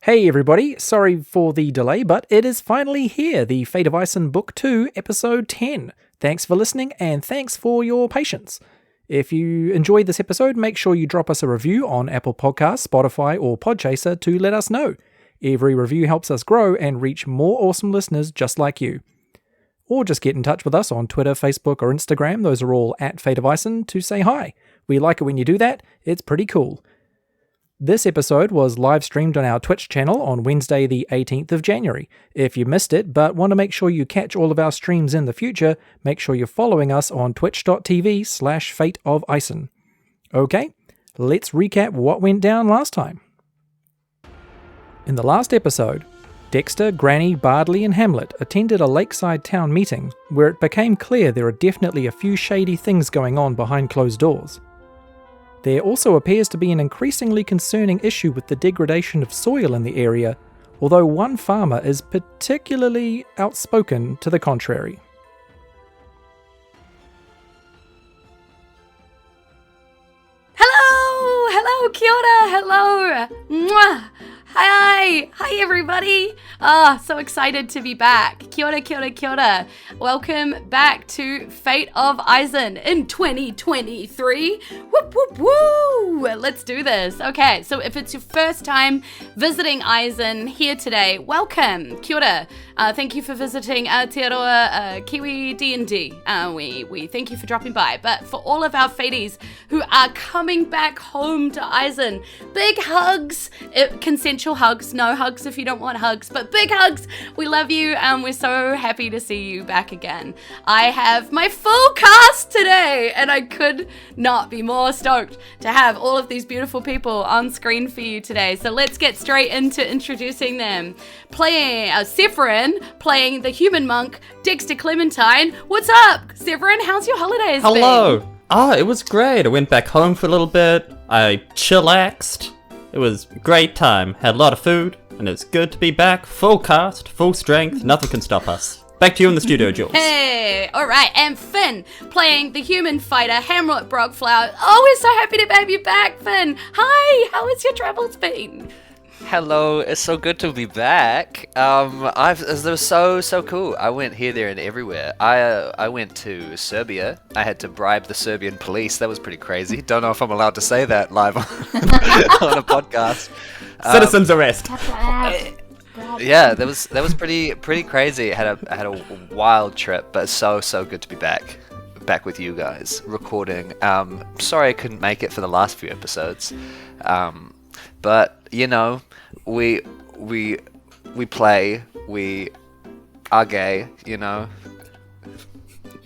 Hey everybody, sorry for the delay, but it is finally here, the Fate of Isen Book 2, Episode 10. Thanks for listening, and thanks for your patience. If you enjoyed this episode, make sure you drop us a review on Apple Podcasts, Spotify, or Podchaser to let us know. Every review helps us grow and reach more awesome listeners just like you. Or just get in touch with us on Twitter, Facebook, or Instagram, those are all at Fate of Isen, to say hi. We like it when you do that, it's pretty cool. This episode was live streamed on our Twitch channel on Wednesday the 18th of January. If you missed it but want to make sure you catch all of our streams in the future, make sure you're following us on twitch.tv/fateofisen. Okay, let's recap what went down last time. In the last episode, Dexter, Granny, Bardley and Hamlet attended a lakeside town meeting where it became clear there are definitely a few shady things going on behind closed doors. There also appears to be an increasingly concerning issue with the degradation of soil in the area, although one farmer is particularly outspoken to the contrary. Hello, kia ora, hello, mwah. Hi everybody. So excited to be back. Kia ora, kia ora, kia ora. Welcome back to Fate of Isen in 2023. Whoop, whoop, woo. Let's do this. Okay, so if it's your first time visiting Isen here today, welcome. Kia ora. Thank you for visiting Aotearoa Kiwi D&D. We thank you for dropping by. But for all of our Faties who are coming back home to Isen, big hugs, consensual hugs, no hugs if you don't want hugs, but big hugs. We love you and we're so happy to see you back again. I have my full cast today and I could not be more stoked to have all of these beautiful people on screen for you today. So let's get straight into introducing them. Playing Severin, playing the human monk, Dexter Clementine. What's up, Severin? How's your holidays been? Hello. It was great. I went back home for a little bit. I chillaxed. It was a great time. Had a lot of food, and it's good to be back. Full cast, full strength. Nothing can stop us. Back to you in the studio, Jules. Hey, all right. And Finn, playing the human fighter, Hamlet Brockflower. Oh, we're so happy to have you back, Finn. Hi, how has your travels been? Hello, it's so good to be back. It was so cool. I went here, there, and everywhere. I went to Serbia. I had to bribe the Serbian police. That was pretty crazy. Don't know if I'm allowed to say that live on a podcast. Citizens arrest. Yeah, that was pretty crazy. I had a wild trip, but so good to be back with you guys recording. Sorry I couldn't make it for the last few episodes. But you know, we play, we are gay, you know.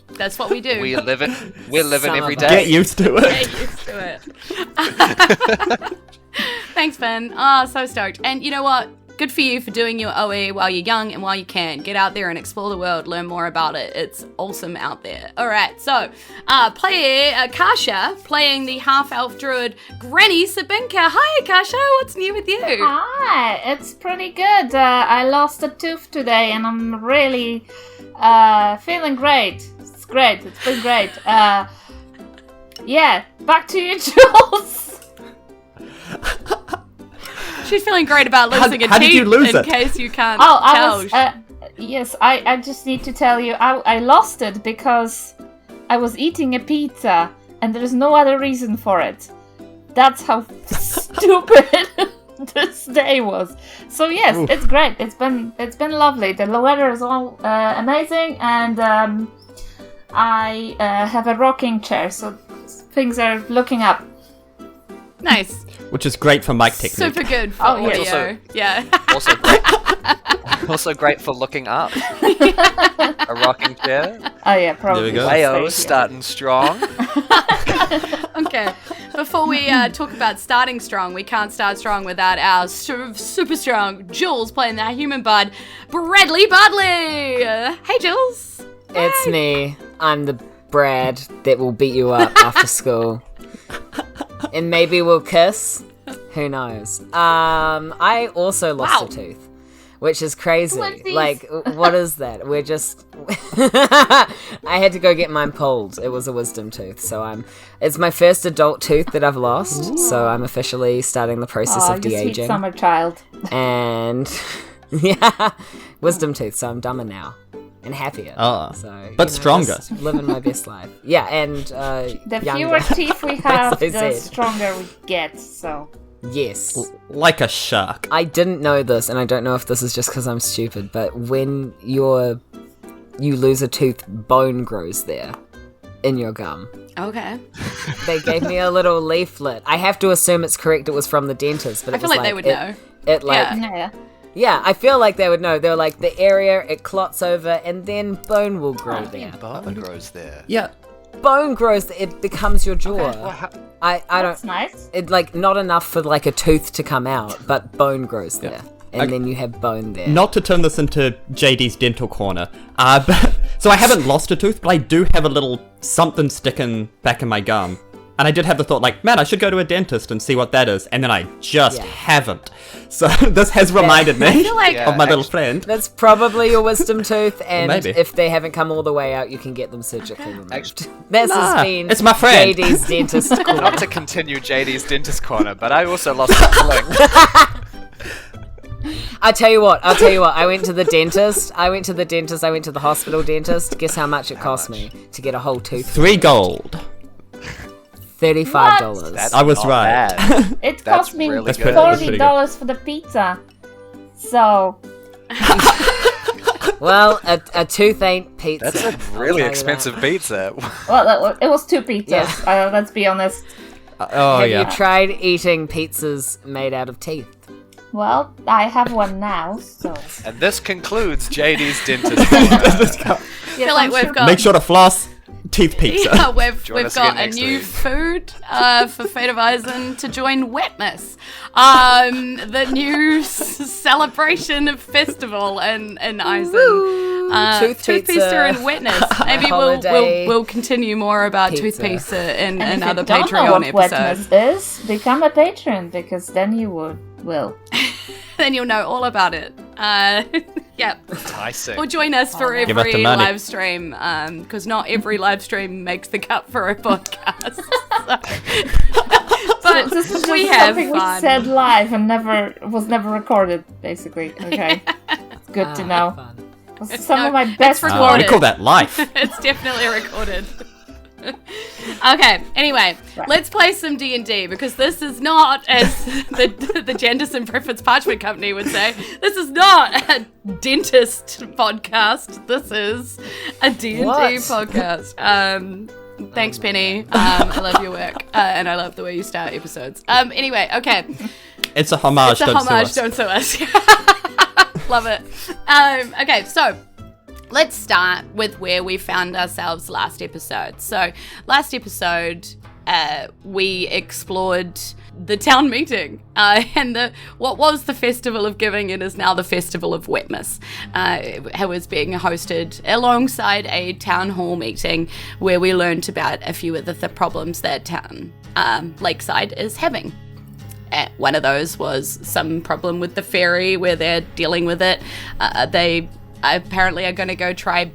That's what we do. We're living every day. Get used to it. Get used to it. Thanks, Finn. Oh, so stoked. And you know what? Good for you for doing your OE while you're young and while you can. Get out there and explore the world, learn more about it. It's awesome out there. All right, so player Kasha playing the half-elf druid Granny Sabinka. Hi, Kasha. What's new with you? Hi, it's pretty good. I lost a tooth today and I'm really feeling great. It's great. It's been great. Yeah, back to you, Jules. She's feeling great about losing a how did teeth you lose in it? case you can't I tell. Yes, I just need to tell you, I lost it because I was eating a pizza and there's no other reason for it. That's how stupid this day was. So yes, Oof. It's great. It's been lovely. The weather is all amazing, and I have a rocking chair, so things are looking up. Nice. Which is great for mic technique. Super good for Oh, audio. yes. Yeah. Also great for looking up. A rocking chair. Oh yeah, probably. There we go. Wayo starting strong. Okay. Before we talk about starting strong, we can't start strong without our super strong Jules playing that human bard, Bradley Bardley. Hey, Jules. It's me. I'm the Brad that will beat you up after school. And maybe we'll kiss. Who knows? I also lost a tooth. which is crazy. Twinsies. Like, what is that? We're just... I had to go get mine pulled. It was a wisdom tooth, so it's my first adult tooth that I've lost, so I'm officially starting the process of you de-aging. sweet summer child. And, yeah, wisdom tooth, so I'm dumber now. And happier. Oh, so, but stronger. just living my best life. Yeah, and The younger. fewer teeth we have, I the said. stronger we get, so... Yes. Like a shark. I didn't know this, and I don't know if this is just because I'm stupid, but when you lose a tooth, bone grows there in your gum. Okay. They gave me a little leaflet. I have to assume it's correct. It was from the dentist, but I it feel was like they would know. It like Yeah. Yeah. I feel like they would know. They were like the area it clots over, and then bone will grow there. Bone grows there. Yeah. Bone grows. It becomes your jaw. I That's don't. nice. It like not enough for like a tooth to come out, but bone grows there, and Okay. then you have bone there. Not to turn this into JD's dental corner, but, so I haven't lost a tooth, but I do have a little something sticking back in my gum. And I did have the thought, like, man, I should go to a dentist and see what that is, and then I just haven't. So this has reminded me feel like- of my little friend. That's probably your wisdom tooth, and Maybe. if they haven't come all the way out, you can get them surgically removed. This Nah, has been it's my friend. JD's dentist corner. Not to continue JD's dentist corner, but I also lost a fling. I'll tell you what. I went to the dentist. I went to the hospital dentist. Guess how much it cost me to get a whole tooth? 3 gold. $35. That's I was not right. bad. It That's cost me really That's good. pretty $40 for the pizza. So, Well, a tooth ain't pizza. That's a I'll really tell you expensive that. pizza. well, it was 2 pizzas. Yeah. Let's be honest. Oh, Have yeah. you tried eating pizzas made out of teeth? Well, I have one now, so... And this concludes JD's dentist corner. I feel like we've got... Make sure to floss teeth pizza. Yeah, we've Join us got again a next new week. food for Fate of Isen to join Wetness. The new celebration of festival in Isen. Tooth pizza, and Wetness. Maybe holiday we'll continue more about pizza. Tooth Pizza in And if other you don't know Patreon what episodes. wetness is, become a patron, because then you will. Then you'll know all about it. Yeah. Enticing. Or join us for Give us every the money. live stream, because not every live stream makes the cut for a podcast. But This is just we have something fun. we said live and was never recorded, basically. Okay. It's good to know. Fun. Some No, of my it's best recorded. We Recorded. call that life. It's definitely recorded. Okay, anyway, let's play some D&D, because this is not, as the Janderson Preference Parchment Company would say, this is not a dentist podcast. This is a D&D What? podcast. Thanks, Penny. I love your work, and I love the way you start episodes. Anyway, okay. It's a homage. It's a don't sue homage, us. don't sue us. Love it. Okay, so let's start with where we found ourselves last episode. So last episode, we explored the town meeting, and what was the Festival of Giving and is now the Festival of Wetness. It was being hosted alongside a town hall meeting where we learned about a few of the problems that town Lakeside is having. One of those was some problem with the ferry where they're dealing with it. They apparently are going to go try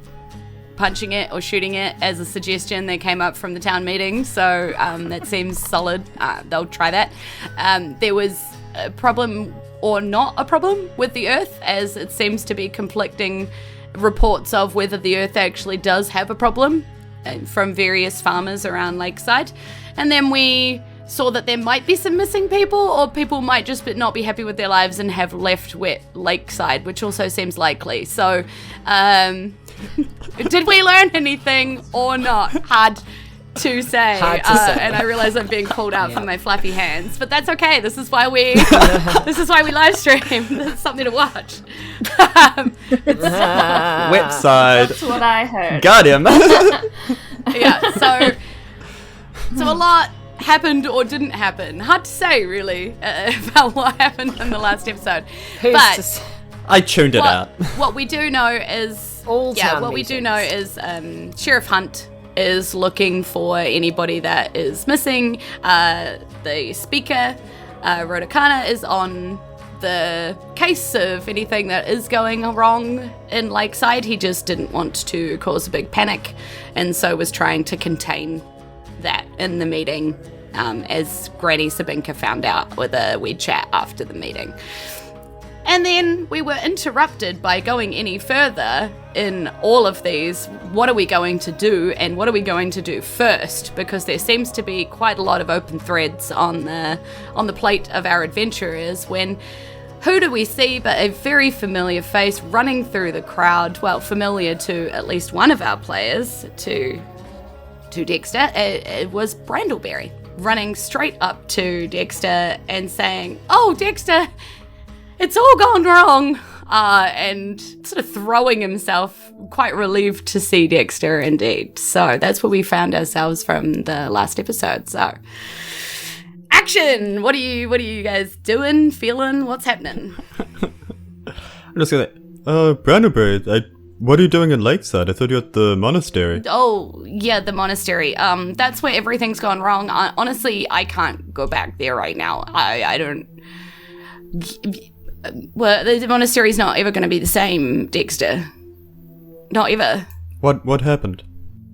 punching it or shooting it as a suggestion that came up from the town meeting. So that seems solid. They'll try that. There was a problem or not a problem with the Earth, as it seems to be conflicting reports of whether the Earth actually does have a problem from various farmers around Lakeside. And then we saw that there might be some missing people, or people might just not be happy with their lives and have left Lakeside, which also seems likely. So, did we learn anything or not? Hard to say. Hard to say. And I realize I'm being pulled out from my flappy hands, but that's okay. This is why we live stream. There's something to watch. Website. That's what I heard. Got him. Yeah. So a lot happened or didn't happen. Hard to say, really, about what happened in the last episode. Who's But to say? I tuned it out. what we do know is All-town we do meetings. know is Sheriff Hunt is looking for anybody that is missing. The speaker, Rodakana, is on the case of anything that is going wrong in Lakeside. He just didn't want to cause a big panic, and so was trying to contain that in the meeting, as Granny Sabinka found out with a weird chat after the meeting. And then we were interrupted by going any further in all of these. What are we going to do, and what are we going to do first? Because there seems to be quite a lot of open threads on the plate of our adventurers, when who do we see but a very familiar face running through the crowd? Well, familiar to at least one of our players, to Dexter. It was Brandleberry, running straight up to Dexter and saying, "Oh, Dexter, it's all gone wrong," and sort of throwing himself, quite relieved to see Dexter indeed. So that's where we found ourselves from the last episode. So, action! What are you guys doing, feeling? What's happening? I'm just gonna. Brandleberry, what are you doing in Lakeside? I thought you were at the monastery. Oh, yeah, the monastery. That's where everything's gone wrong. Honestly, I can't go back there right now. I don't. Well, the monastery's not ever going to be the same, Dexter. Not ever. What happened?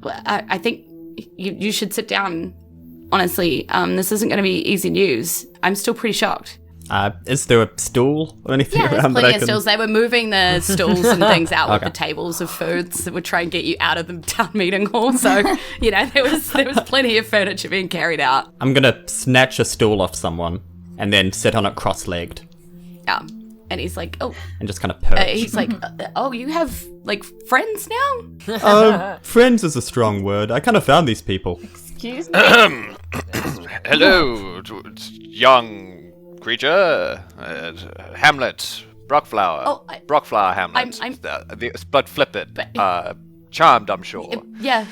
Well, I think you should sit down. Honestly, this isn't going to be easy news. I'm still pretty shocked. Is there a stool or anything Yeah, there's around that plenty I of can... stools. They were moving the stools and things out with Okay. the tables of foods that would try and get you out of the town meeting hall. So, there was plenty of furniture being carried out. I'm gonna snatch a stool off someone and then sit on it cross-legged And he's like, oh, and just kind of perch. he's like, oh, you have like friends now? Friends is a strong word. I kind of found these people. Excuse me? Hello, young creature. Hamlet, Brockflower. Oh, Brockflower Hamlet. But flip it. Charmed, I'm sure. Yeah.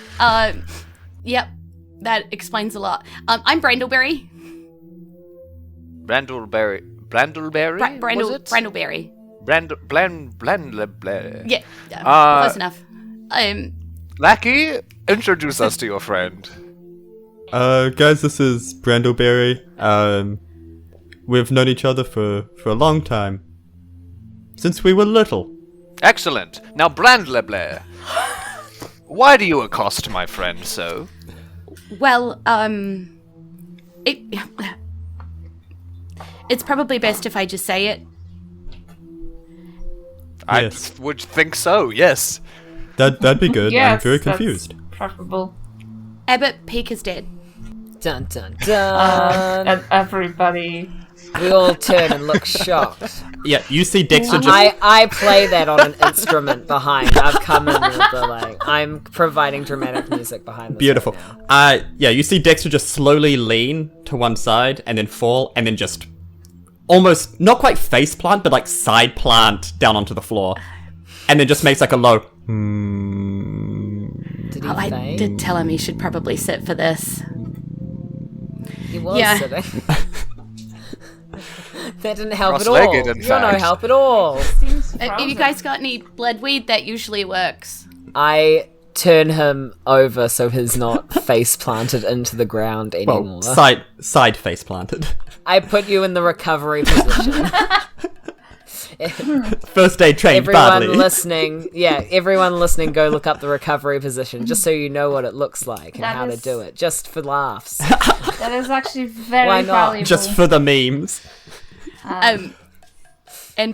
Yep. That explains a lot. I'm Brandleberry. Brandleberry. Was it? Brandleberry. Brandleberry. Yeah. Close enough. Lackey, introduce us to your friend. Guys, this is Brandleberry. We've known each other for a long time. Since we were little. Excellent. Now, Brandleberry, why do you accost my friend so? Well, it's probably best if I just say it. Yes. I would think so, yes. That'd be good. Yes, I'm very that's confused. Preferable. Abbott Peak is dead. Dun dun dun. And everybody. We all turn and look shocked. Yeah, you see Dexter just... I play that on an instrument behind. I've come in with the I'm providing dramatic music behind this. Beautiful. Right now. Yeah, you see Dexter just slowly lean to one side and then fall and then just almost, not quite face plant, but like side plant down onto the floor. And then just makes like a low... Did he I faint? did tell him he should probably sit for this. He was Yeah. sitting. That didn't help at all. Cross-legged, in You're no fact. help at all. Seems Have you guys got any bloodweed? That usually works. I turn him over so he's not face planted into the ground anymore. Well, side face planted. I put you in the recovery position. First aid trained Everyone badly. listening, go look up the recovery position just so you know what it looks like and That how to is- do it, just for laughs. That is actually very Why not? valuable. Just for the memes. And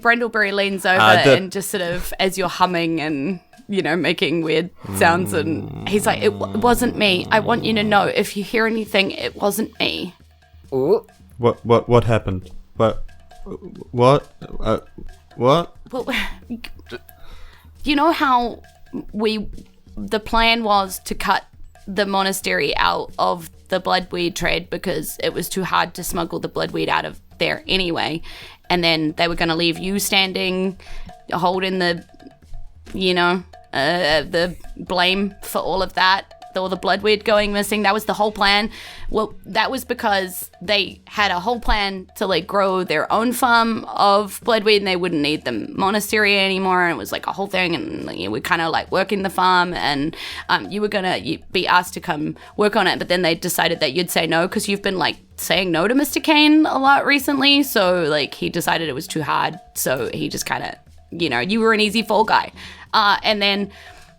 Brandleberry leans over and just sort of, as you're humming and, making weird sounds, and he's like, it wasn't me. I want you to know, if you hear anything, it wasn't me. Ooh. What happened? What? What? Well, you know how the plan was to cut the monastery out of the bloodweed trade because it was too hard to smuggle the bloodweed out of there anyway, and then they were going to leave you standing, holding the, the blame for all of that, all the bloodweed going missing. That was the whole plan. Well, that was because they had a whole plan to like grow their own farm of bloodweed, and they wouldn't need the monastery anymore. And it was like a whole thing, and like, we're kind of like working the farm, and you were gonna be asked to come work on it, but then they decided that you'd say no because you've been like saying no to Mr. Kane a lot recently. So like he decided it was too hard, so he just kind of, you were an easy fall guy. And then,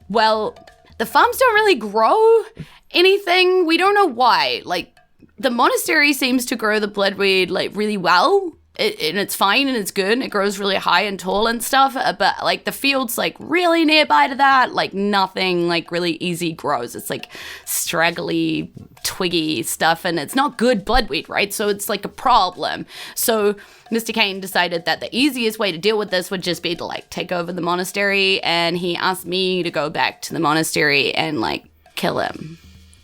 well, the farms don't really grow anything. We don't know why. Like, the monastery seems to grow the bloodweed, like, really well. And it's fine and it's good and it grows really high and tall and stuff. But, like, the field's, like, really nearby to that. Like, nothing, like, really easy grows. It's, like, straggly, twiggy stuff. And it's not good bloodweed, right? So it's, like, a problem. So Mr. Kane decided that the easiest way to deal with this would just be to, like, take over the monastery. And he asked me to go back to the monastery and, like, kill him.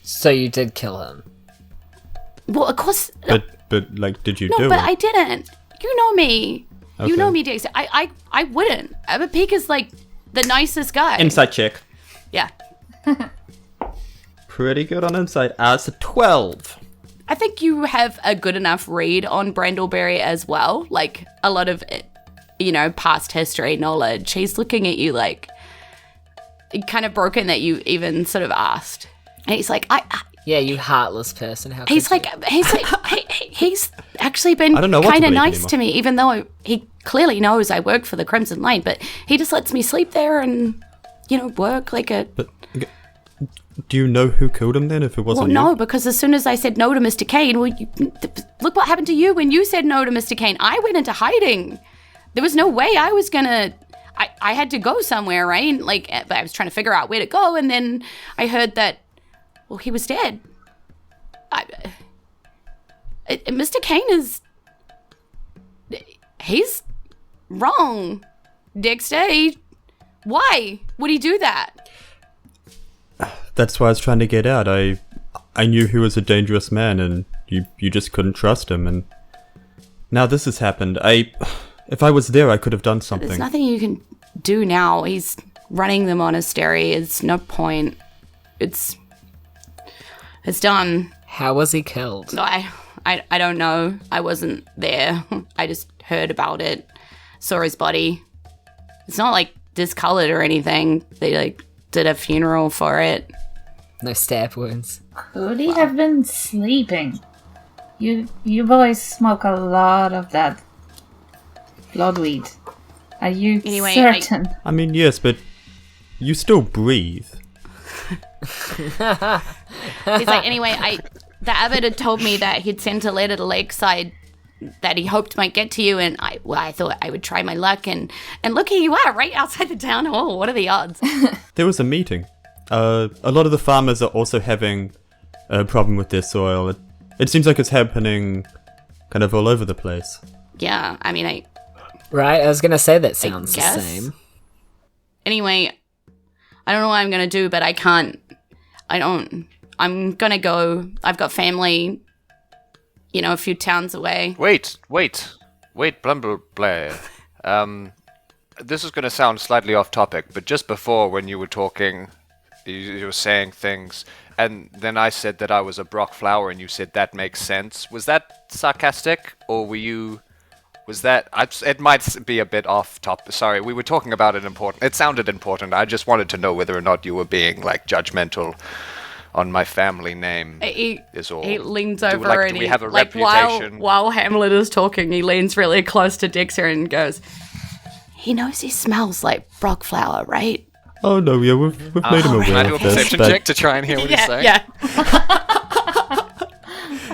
So you did kill him? Well, of course. But like, did you do it? No, but I didn't. You know me. Okay. You know me, Dexter. I wouldn't. Peek is like the nicest guy. Insight check. Yeah. Pretty good on insight. It's a 12. I think you have a good enough read on Brandleberry as well. Like, a lot of, past history knowledge. He's looking at you like, kind of broken that you even sort of asked. And he's like, Yeah, you heartless person. How he's could like, he's actually been I don't know what to kind of believe nice anymore. to me, even though he clearly knows I work for the Crimson Line, but he just lets me sleep there and, work like a... But do you know who killed him then, if it wasn't Well, no, you? because as soon as I said no to Mr. Kane, look what happened to you when you said no to Mr. Kane. I went into hiding. There was no way I was gonna... I had to go somewhere, right? Like, but I was trying to figure out where to go, and then I heard that, well, he was dead. Mr. Kane is... He's wrong, Dexter. Why would he do that? That's why I was trying to get out. I knew he was a dangerous man, and you just couldn't trust him, and now this has happened. If I was there, I could have done something. There's nothing you can do now. He's running the monastery. It's no point. It's done. How was he killed? I don't know. I wasn't there. I just heard about it. Saw his body. It's not like discolored or anything. They like did a funeral for it. No stab wounds. Could he have been sleeping? You boys smoke a lot of that bloodweed. Are you Anyway, certain? I mean, yes, but you still breathe. He's like, anyway, the abbot had told me that he'd sent a letter to Lakeside that he hoped might get to you, and I thought I would try my luck, and look, here you are, right outside the town hall. What are the odds? There was a meeting. A lot of the farmers are also having a problem with their soil. It seems like it's happening kind of all over the place. Yeah, I mean, Right, I was gonna say that sounds the guess. same. Anyway, I don't know what I'm going to do, but I'm going to go. I've got family, a few towns away. Wait, Brandleberry. This is going to sound slightly off topic, but just before when you were talking, you were saying things, and then I said that I was a Brock flower, and you said that makes sense. Was that sarcastic, or were you... Was that... it might be a bit off topic. Sorry, we were talking about it important. It sounded important. I just wanted to know whether or not you were being, like, judgmental on my family name. Is all. He leans Do over we and he, have a like, reputation? while Hamlet is talking, he leans really close to Dexter and goes, he knows he smells like Brock flower, right? Oh no, yeah, we've made him Can I aware do a of this, perception but check to try and hear what he's saying? Yeah.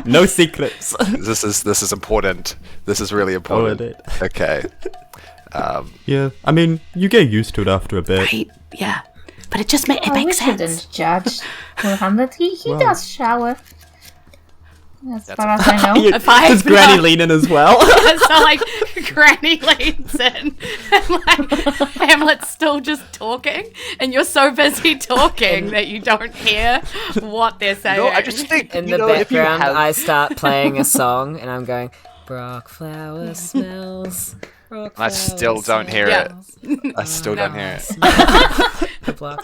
no secrets. This is important. This is really important. it is. Okay. Yeah, I mean, you get used to it after a bit. Right, yeah. But it makes We sense. shouldn't judge poor Hamlet. He Well. does shower. As far as I know. If I Does Granny lean in as well? so like Granny leans in and like Hamlet's still just talking and you're so busy talking that you don't hear what they're saying. No, I just think In you the know, if you background, have... I start playing a song, and I'm going, Brock flower smells I still don't hear Yeah. it. I still don't hear it.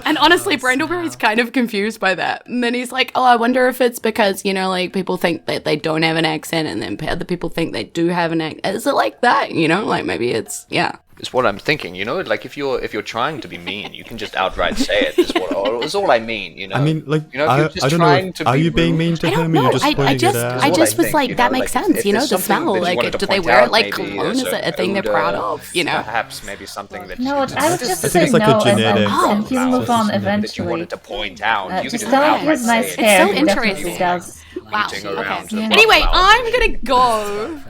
And honestly, Brandleberry's kind of confused by that. And then he's like, oh, I wonder if it's because, like, people think that they don't have an accent and then other people think they do have an accent. Is it like that, Like, maybe it's, yeah. It's what I'm thinking, like if you're trying to be mean, you can just outright say it. It's all I mean, I mean, like, if you're just I don't trying know. to Are be you being rude- mean to I don't him? know. Or you're just I pointing just, it out? I That's just what I was think, like, that like, makes sense, if there's the something smell. that you Like, wanted to do they point wear it out, like maybe cologne? Is it a thing they're odor, proud of, Perhaps maybe something that No, you could I would just I think say it's like a no, genetic- and he'll move on that you eventually. wanted to point out. You could Just just tell him outright his nice say it. hair. so He definitely interesting. does. Wow. Rooting Okay. around to Anyway, flowers. I'm gonna go.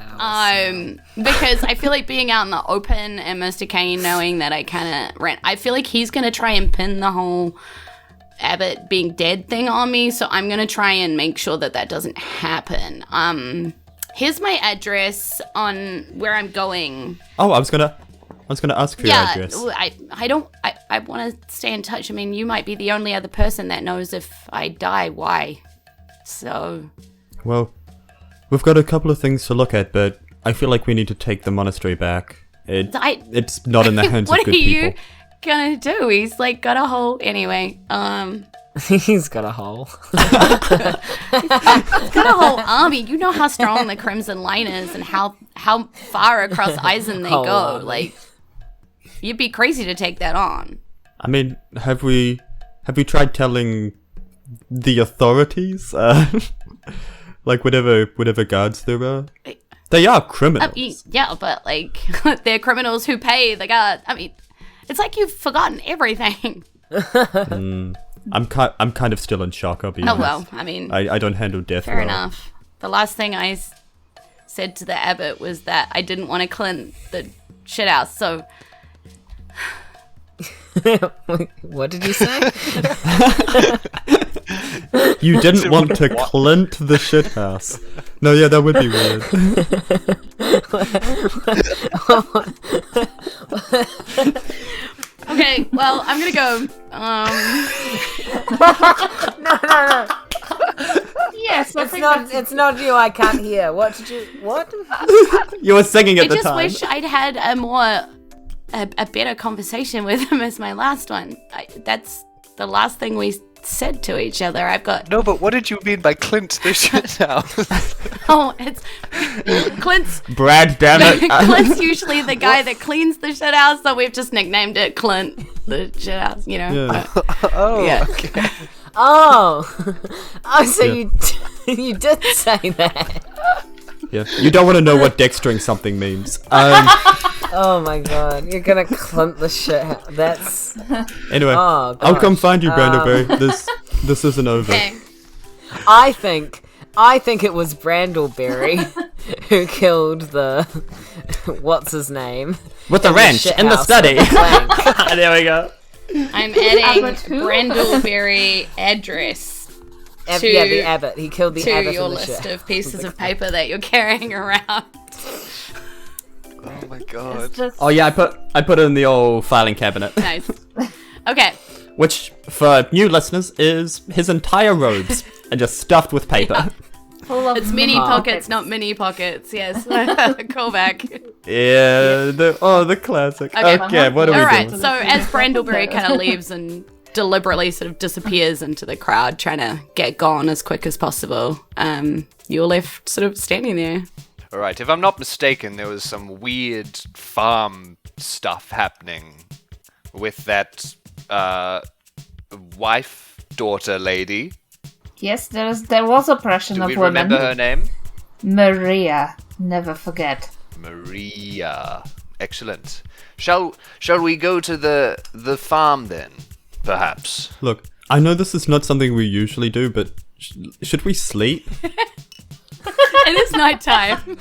Because I feel like being out in the open and Mr. Kane knowing that I kind of ran. I feel like he's gonna try and pin the whole Abbott being dead thing on me. So I'm gonna try and make sure that doesn't happen. Here's my address on where I'm going. Oh, I was gonna ask for your address. I want to stay in touch. I mean, you might be the only other person that knows if I die, why. So. Well, we've got a couple of things to look at, but I feel like we need to take the monastery back. It's not in the hands of What good are you people. gonna do? He's like got a hole. Anyway, He's got a hole. got a whole army. You know how strong the Crimson Line is and how far across Isen they Whole go. army. Like, you'd be crazy to take that on. I mean, have we tried telling the authorities? Like whatever guards there are. They are criminals. Yeah, but like they're criminals who pay the guard. I mean, it's like you've forgotten everything. I'm kind of still in shock. I'll be Oh honest. well, I mean, I don't handle death fair well. enough. The last thing I said to the abbot was that I didn't want to clean the shit house. So What did you say? You didn't want to Clint the shithouse. No, yeah, that would be weird. okay, well I'm gonna go. Yes, I It's think not. that's It's not you. I can't hear. What did you? What? You were singing at I the just time. wish I'd had a better conversation with him as my last one. That's the last thing we said to each other. I've got No, but what did you mean by Clint the shithouse? oh, it's Clint's. Brad, damn it. Clint's usually the guy that cleans the shit house, so we've just nicknamed it Clint the shit house. Yeah. Oh, Yeah. okay. Oh, oh. So Yeah. you did say that. Yeah. You don't want to know what dextering something means. Oh my god, you're gonna clump the shit. That's Anyway, Oh, I'll come gosh. find you, Brandleberry. This isn't over. Okay. I think it was Brandleberry who killed the what's his name With the wrench shit in the house study. with the plank. There we go. I'm adding Abbott who? Brandleberry address Yeah, the abbot. He killed the to abbot your in the list shit. of pieces of paper that you're carrying around. Oh my god. just Oh yeah, I put it in the old filing cabinet, Nice. Okay. which for new listeners is his entire robes and just stuffed with paper. full of It's mini Uh-huh. pockets, not mini pockets. Yes. Callback. Yeah, the classic. Okay. Okay, what are we All right. doing? So as Brandleberry kind of leaves and deliberately sort of disappears into the crowd, trying to get gone as quick as possible, you're left sort of standing there. Alright, if I'm not mistaken, there was some weird farm stuff happening with that, wife-daughter lady. Yes, there was oppression Do of we women. remember her name? Maria, never forget. Maria. Excellent. Shall we go to the farm then? Perhaps. Look, I know this is not something we usually do, but should we sleep? It is nighttime.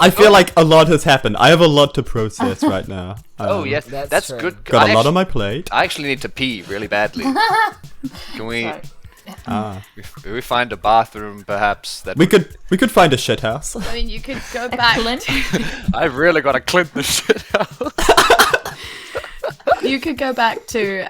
I feel like a lot has happened. I have a lot to process right now. Oh yes, That's that's true. good. Got I a lot actu- on my plate. I actually need to pee really badly. Can we? Sorry. We find a bathroom, perhaps. That We could find a shit house. I mean, you could go back. Clint? I've really got to clean the shit out. You could go back to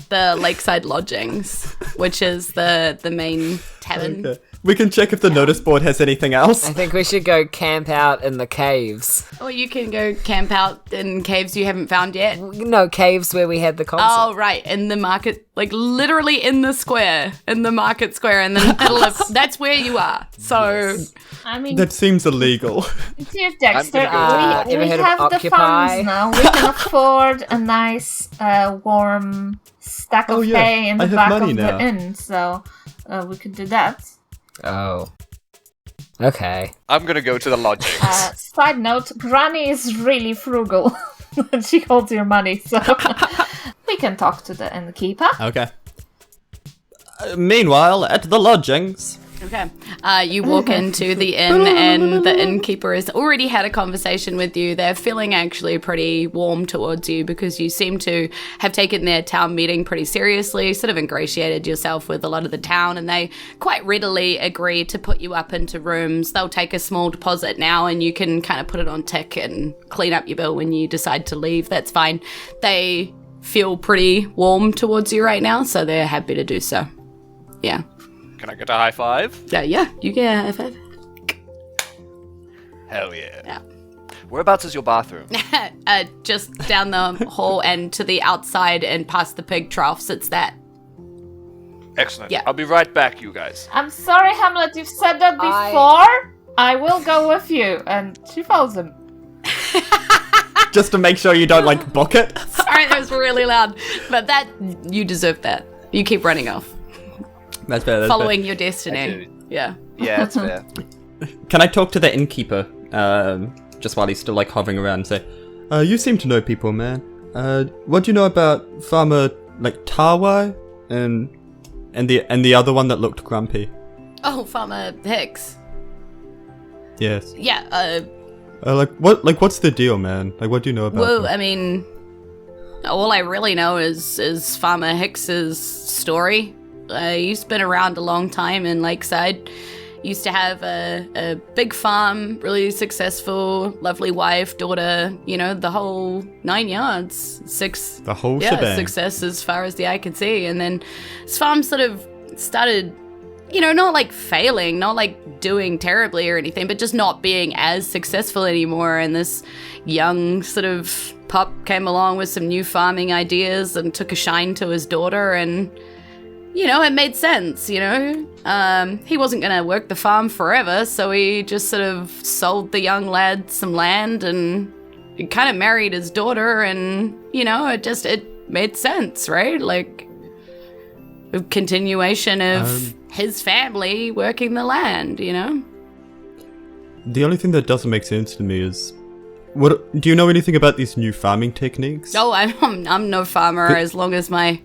the Lakeside Lodgings, which is the main tavern. Okay. We can check if the notice board has anything else. I think we should go camp out in the caves. Or you can go camp out in caves you haven't found yet. No, caves where we had the concert. Oh, right. In the market, like literally in the square, in the market square, in the middle of, that's where you are. So, I mean, That seems illegal. dear Dexter, I'm we ever heard of have the Occupy? funds now. We can afford a nice, warm stack of Oh, yeah. hay in I the have back money of now. the inn, so we could do that. Oh. Okay. I'm gonna go to the lodgings. Side note, Granny is really frugal. She holds your money, so we can talk to the innkeeper. Okay. Meanwhile, at the lodgings. okay. You walk into the inn, and the innkeeper has already had a conversation with you. They're feeling actually pretty warm towards you because you seem to have taken their town meeting pretty seriously, sort of ingratiated yourself with a lot of the town, and they quite readily agree to put you up into rooms. They'll take a small deposit now, and you can kind of put it on tick and clean up your bill when you decide to leave. That's fine. They feel pretty warm towards you right now, so they're happy to do so. Yeah. Can I get a high five? Yeah, you get a high five. Hell yeah. Yeah. Whereabouts is your bathroom? Just down the hall and to the outside and past the pig troughs. It's that. Excellent. Yeah. I'll be right back, you guys. I'm sorry, Hamlet, you've said that before. I will go with you. And she follows him. Just to make sure you don't, like, book it. Sorry, that was really loud. But that, you deserve that. You keep running off. That's fair. Following your I destiny. do. Yeah. Yeah, that's fair. Can I talk to the innkeeper, just while he's still, like, hovering around and say, you seem to know people, man. What do you know about Farmer, like, Tarwai? And the other one that looked grumpy? Oh, Farmer Hicks. Yes. Yeah, what's the deal, man? Like, what do you know about well, them? I mean, all I really know is Farmer Hicks's story. He's been around a long time in Lakeside. Used to have a big farm, really successful, lovely wife, daughter, you know, the whole 9 yards. The whole shebang. Success as far as the eye can see. And then his farm sort of started, you know, not like failing, not like doing terribly or anything, but just not being as successful anymore. And this young sort of pup came along with some new farming ideas and took a shine to his daughter, and you know, it made sense, you know. He wasn't going to work the farm forever, so he just sort of sold the young lad some land and he kind of married his daughter, and, you know, it made sense, right? Like, a continuation of his family working the land, you know? The only thing that doesn't make sense to me is, what do you know anything about these new farming techniques? Oh, I'm no farmer. As long as my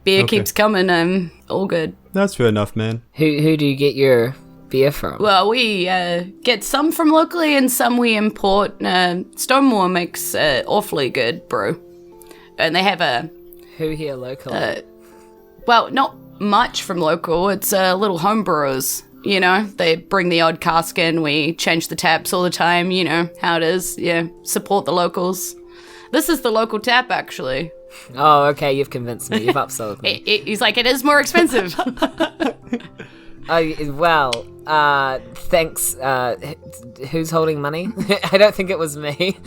beer keeps coming, I'm all good. That's fair enough, man. Who do you get your beer from? Well, we get some from locally and some we import. Stonewall makes awfully good brew. And they have Who here locally? well, not much from local. It's little home brewers, you know. They bring the odd cask in. We change the taps all the time, you know how it is. Yeah, support the locals. This is the local tap, actually. Oh, okay, you've convinced me. You've upsold me. He's like, it is more expensive. Thanks. Who's holding money? I don't think it was me.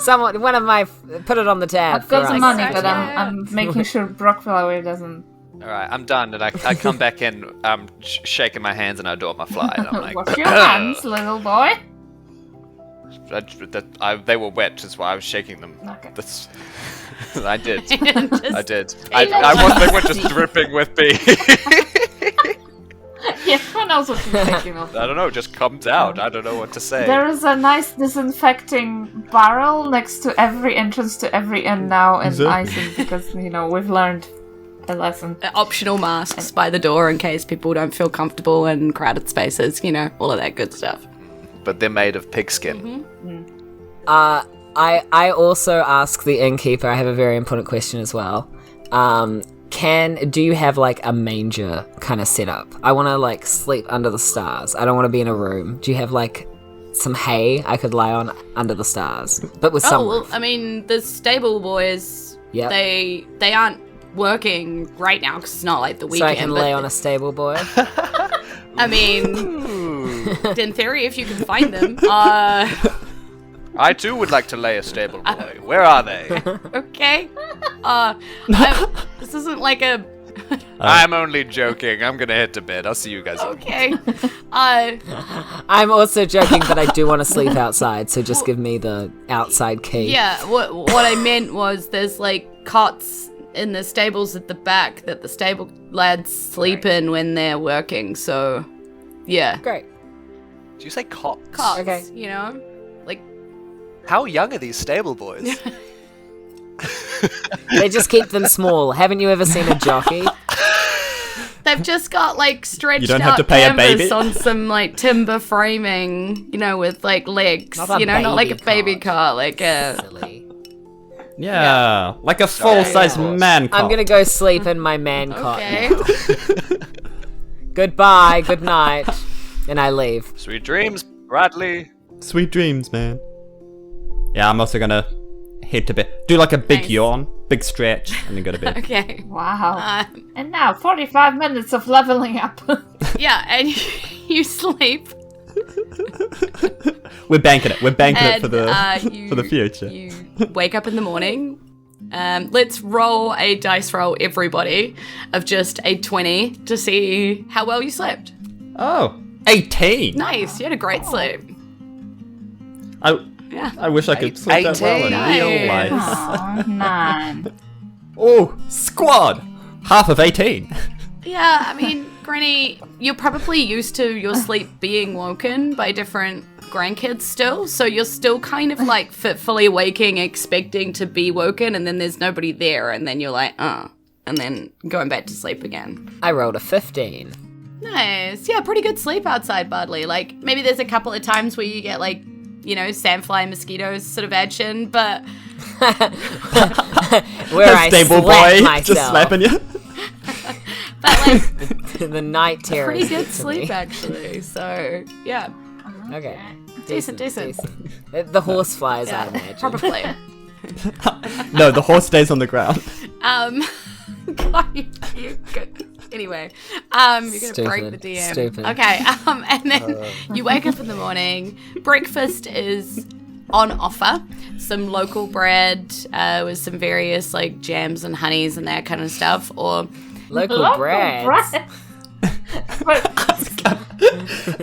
Someone, one of my, put it on the tab. I've got for some us. money, but I'm making sure Brockflower doesn't. Alright, I'm done, and I come back in, shaking my hands, and I do up my fly, and I'm like, Wash your hands, little boy. They were wet, that's why I was shaking them. Okay. That's, I did. Just- I did. They were just dripping with pee. Yeah, who knows what you're thinking of. I don't know, it just comes out. I don't know what to say. There is a nice disinfecting barrel next to every entrance to every inn now in Exactly. Isen, because, you know, we've learned a lesson. Optional masks by the door in case people don't feel comfortable in crowded spaces, you know, all of that good stuff. But they're made of pigskin. I also ask the innkeeper, I have a very important question as well. Do you have like a manger kind of setup? I want to like sleep under the stars. I don't want to be in a room. Do you have like some hay I could lie on under the stars? But with some Oh, well, roof. I mean, the stable boys, Yep. they aren't working right now because it's not like the So weekend. I can but lay on a stable boy? I mean, in theory, if you can find them. I too would like to lay a stable boy. Where are they? Okay. This isn't like a... I'm only joking. I'm gonna head to bed. I'll see you guys. Okay. I'm also joking, but I do want to sleep outside, so just give me the outside key. Yeah, what I meant was there's like cots in the stables at the back that the stable lads sleep in when they're working, so yeah. Great. Did you say cots? Cots, Okay. you know? Like, How young are these stable boys? They just keep them small. Haven't you ever seen a jockey? they've just got like stretched You don't out have to pay a canvas baby? on some like timber framing, you know, with like legs, Not a you know, not like a baby baby car, like a... Silly. Yeah, like a full-size man cop. I'm gonna go sleep in my man cot. Okay. Goodbye, good night. And I leave. Sweet dreams, Bradley. Sweet dreams, man. Yeah, I'm also gonna head to bed. Do like a big Nice. yawn, big stretch, and then go to bed. Okay. Wow. And now 45 minutes of leveling up. Yeah, and you sleep. We're banking it. We're banking it And for the future. You wake up in the morning. Let's roll a dice roll, everybody, of just a 20 to see how well you slept. Oh, 18. Nice, you had a great sleep. Yeah. I wish I could sleep that well in 18. real Nice. life. Oh, 9. Oh, squad! Half of 18. Yeah, I mean, Granny, you're probably used to your sleep being woken by different grandkids still, so you're still kind of like fitfully waking, expecting to be woken, and then there's nobody there, and then you're like, and then going back to sleep again. I rolled a 15. Nice. Yeah, pretty good sleep outside, Budley. Like, maybe there's a couple of times where you get, like, you know, sandfly mosquitoes sort of action, but... Where I Stable slap boy myself. just slapping you. But, like, The night terror. pretty good sleep, actually. So, yeah. Okay. Decent. The horse flies, I imagine. Probably. No, the horse stays on the ground. God, you good. Anyway, you're gonna break the DM. Stupid. Okay, and then you wake up in the morning. Breakfast is on offer. Some local bread with some various like jams and honeys and that kind of stuff, or Local bread.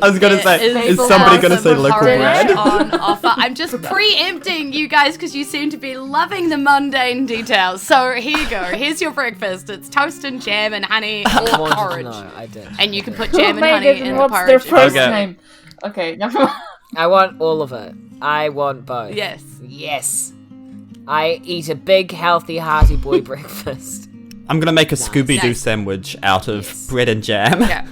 I was gonna say, is somebody gonna say local bread? on offer. I'm just preempting you guys because you seem to be loving the mundane details. So here you go. Here's your breakfast. It's toast and jam and honey or porridge. No, I did. And you can put Who jam and made honey it in and the what's porridge. their first Okay. name? Okay, never mind. I want all of it. I want both. Yes. Yes. I eat a big, healthy, hearty boy breakfast. I'm gonna make a Scooby-Doo Nice. sandwich out of bread and jam. Yeah.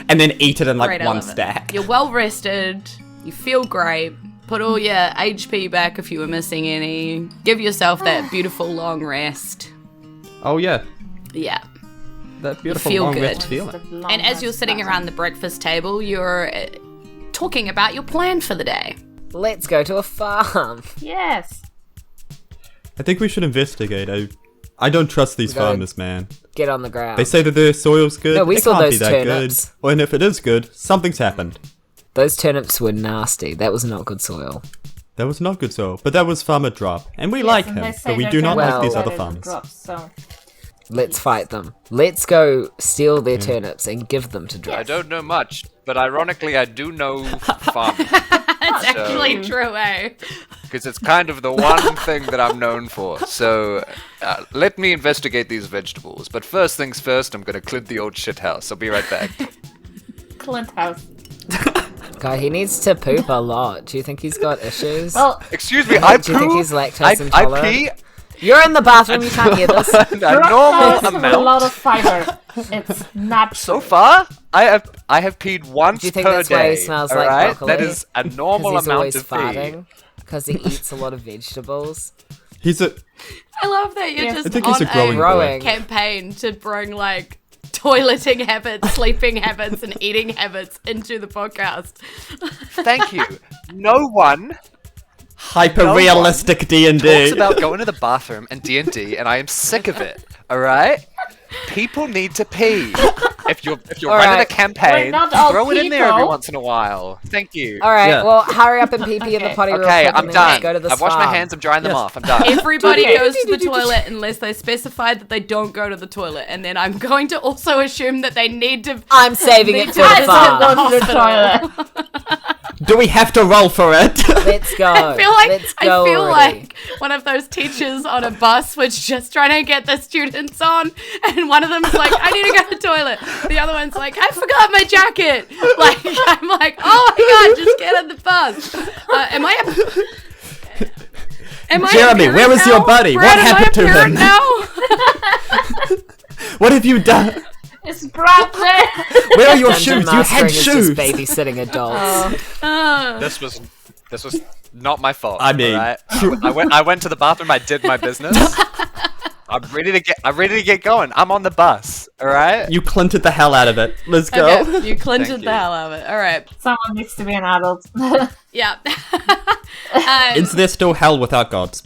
And then eat it in like Great, I one love it. stack. You're well rested. You feel great. Put all your HP back if you were missing any. Give yourself that beautiful long rest. Oh yeah, Yeah. that beautiful feel long good. rest feeling. And as you're sitting around the breakfast table, you're talking about your plan for the day. Let's go to a farm. Yes. I think we should investigate. I don't trust these Good. farmers, man. Get on the ground. They say that their soil's good. No, we it saw can't those be that turnips. good. And if it is good, something's happened. Those turnips were nasty. That was not good soil. That was not good soil, but that was Farmer Drop, and we like him, but we do not like these other farmers. So. Let's fight them. Let's go steal their turnips and give them to I Drop. don't know much, but ironically, I do know farming. That's actually true, eh? Because it's kind of the one thing that I'm known for. So let me investigate these vegetables. But first things first, I'm going to clean the old shit house. I'll be right back. Clint House. God, he needs to poop a lot. Do you think he's got issues? Well, Excuse me, I Do you think poo. he's lactose I intolerant? pee You're in the bathroom, you can't hear this. a normal fructose with a amount. lot of fiber. It's not So far, I have peed once Do you think per that's day. why he smells like alright? broccoli? That is a normal Because he's amount always of pee. farting. Because he eats a lot of vegetables. He's a. I love that you're Yes. just I think on he's a growing boy. Growing. campaign to bring like toileting habits, sleeping habits, and eating habits into the podcast. Thank you. No one Hyper-realistic D&D. talks about going to the bathroom and D&D, and I am sick of it. All right? People need to pee. if you're All running right. a campaign, We're not all throw it in there every people. once in a while. Thank you. All right, Yeah. well, hurry up and pee in the potty real Okay, quick, I'm and then let's done. go to this I've washed my farm. hands. I'm drying them Yes. off. I'm done. Everybody Okay. goes to the toilet unless they specify that they don't go to the toilet, and then I'm going to also assume that they need to. I'm saving it for the visit farm. Go to the toilet. Do we have to roll for it? Let's go. I feel Let's go already. like one of those teachers on a bus was just trying to get the students on, and one of them's like, "I need to go to the toilet." The other one's like, "I forgot my jacket." Like, I'm like, "Oh my god, just get on the bus." Am I Jeremy, a parent where was your now? buddy? What Brad, am I happened a to parent him? now? What have you done? It's Brad there. Where are your Dungeon shoes? You mastering had is shoes. just babysitting adults. This was not my fault. I mean, alright? I went to the bathroom. I did my business. I'm ready to get going. I'm on the bus. All right. You clinted the hell out of it. Let's go. Okay, you clinted Thank the you. hell out of it. All right. Someone needs to be an adult. Yeah. Is there still hell without gods?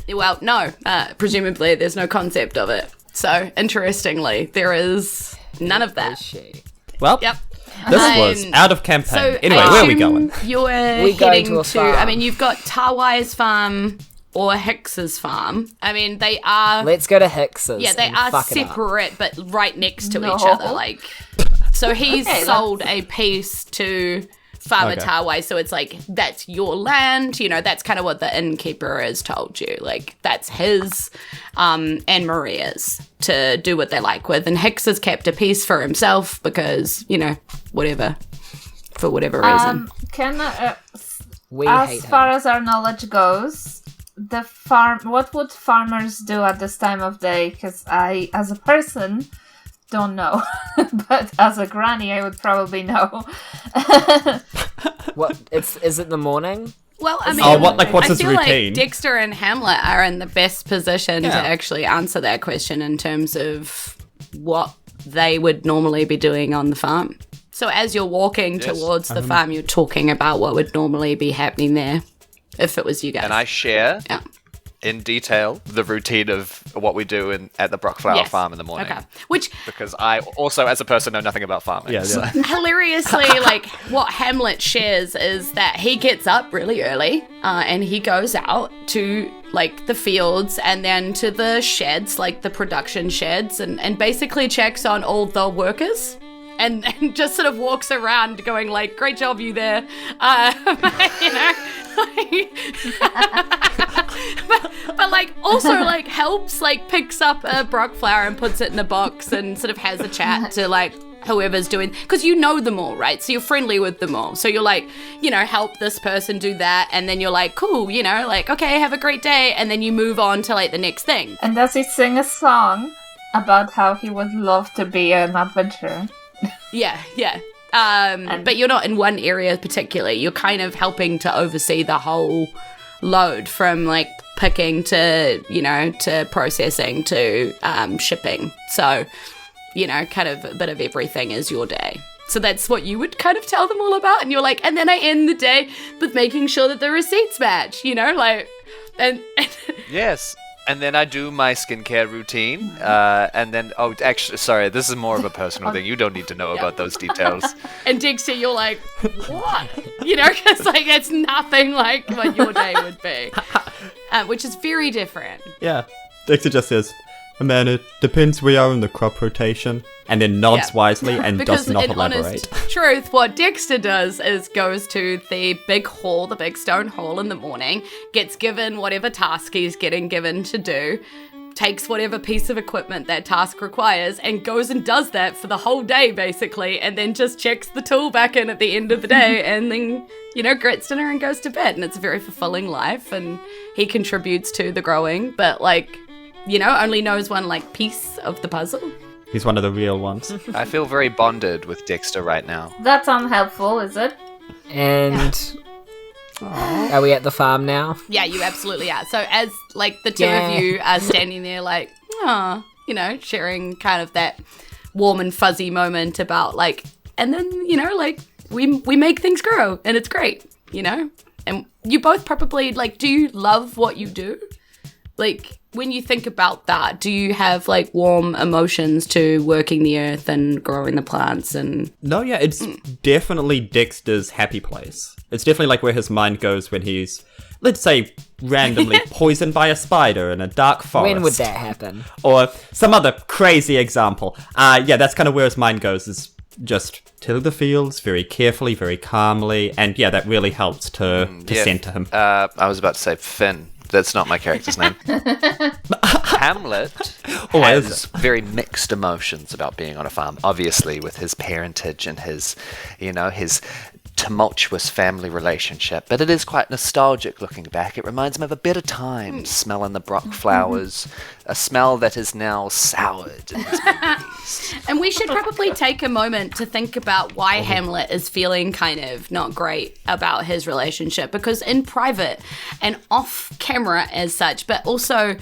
Well, no. Presumably, there's no concept of it. So, interestingly, there is none of that. Well, Yep. this was out of campaign. So Anyway, I where are we assume going? You're We're going heading to a to. farm. I mean, you've got Tawai's farm or Hicks's farm. I mean, they are. Let's go to Hicks's. Yeah, they and are fuck it up. separate, but right next to No. each other. Like, so he's Okay, sold a piece to Farmer Okay. Tawai, so it's like that's your land. You know, that's kind of what the innkeeper has told you. Like, that's his, and Maria's to do what they like with. And Hicks has kept a piece for himself because whatever, for whatever reason. Can We as hate far him. as our knowledge goes, the farm. What would farmers do at this time of day? Because I, as a person, don't know, but as a granny, I would probably know. What? Is it the morning? Well, I mean, Oh, what's I his feel routine? like Dexter and Hamlet are in the best position to Yeah. actually answer that question in terms of what they would normally be doing on the farm. So as you're walking towards the farm, you're talking about what would normally be happening there if it was you guys. And I share Yeah. in detail the routine of what we do at the Brockflower Yes. farm in the morning. Okay. Which Because I also, as a person, know nothing about farming. Yeah, so- yeah. hilariously, like what Hamlet shares is that he gets up really early and he goes out to like the fields and then to the sheds, like the production sheds, and basically checks on all the workers. And just sort of walks around going like, great job you there. You know, but like also like helps, like picks up a brock flower and puts it in a box and sort of has a chat to like whoever's doing, because you know them all, right? So you're friendly with them all. So you're like, help this person do that. And then you're like, cool, like, okay, have a great day. And then you move on to like the next thing. And does he sing a song about how he would love to be an adventurer? Yeah. But you're not in one area particularly. You're kind of helping to oversee the whole load from like picking to, to processing to shipping. So, kind of a bit of everything is your day. So that's what you would kind of tell them all about. And you're like, and then I end the day with making sure that the receipts match, and Yes. And then I do my skincare routine. And then, actually, sorry, this is more of a personal thing. You don't need to know about those details. And Dexter, you're like, what? Because like it's nothing like what your day would be, which is very different. Yeah. Dexter just says, man, it depends where we are in the crop rotation. And then nods Yeah. wisely and Because does not in elaborate. honest truth, what Dexter does is goes to the big hall, the big stone hall in the morning, gets given whatever task he's getting given to do, takes whatever piece of equipment that task requires, and goes and does that for the whole day, basically, and then just checks the tool back in at the end of the day, and then, grits dinner and goes to bed. And it's a very fulfilling life, and he contributes to the growing, but, like, only knows one, like, piece of the puzzle. He's one of the real ones. I feel very bonded with Dexter right now. That's unhelpful, is it? And are we at the farm now? Yeah, you absolutely are. So as like the two Yeah. of you are standing there like, sharing kind of that warm and fuzzy moment about like, and then, like we make things grow and it's great, And you both probably like, do you love what you do? like, when you think about that, do you have, like, warm emotions to working the earth and growing the plants and... No, yeah, it's definitely Dexter's happy place. It's definitely like where his mind goes when he's, let's say, randomly poisoned by a spider in a dark forest. When would that happen? Or some other crazy example. Yeah, that's kind of where his mind goes, is just till the fields very carefully, very calmly, and yeah, that really helps to center him. I was about to say Finn. That's not my character's name. Hamlet Oh, has very mixed emotions about being on a farm. Obviously, with his parentage and his tumultuous family relationship, but it is quite nostalgic looking back. It reminds him of a better time, smelling the Brock flowers, a smell that is now soured in his memories. And we should probably take a moment to think about why Hamlet is feeling kind of not great about his relationship, because in private and off camera as such, but also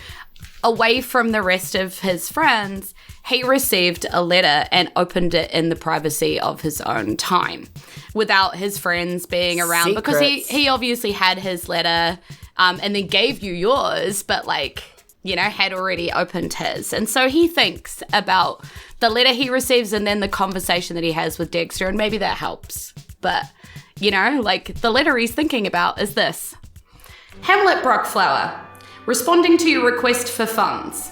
away from the rest of his friends, he received a letter and opened it in the privacy of his own time without his friends being around. Secrets. Because he obviously had his letter and then gave you yours, but like, you know, had already opened his. And so he thinks about the letter he receives and then the conversation that he has with Dexter, and maybe that helps. But, you know, like the letter he's thinking about is this. Hamlet Brockflower, responding to your request for funds.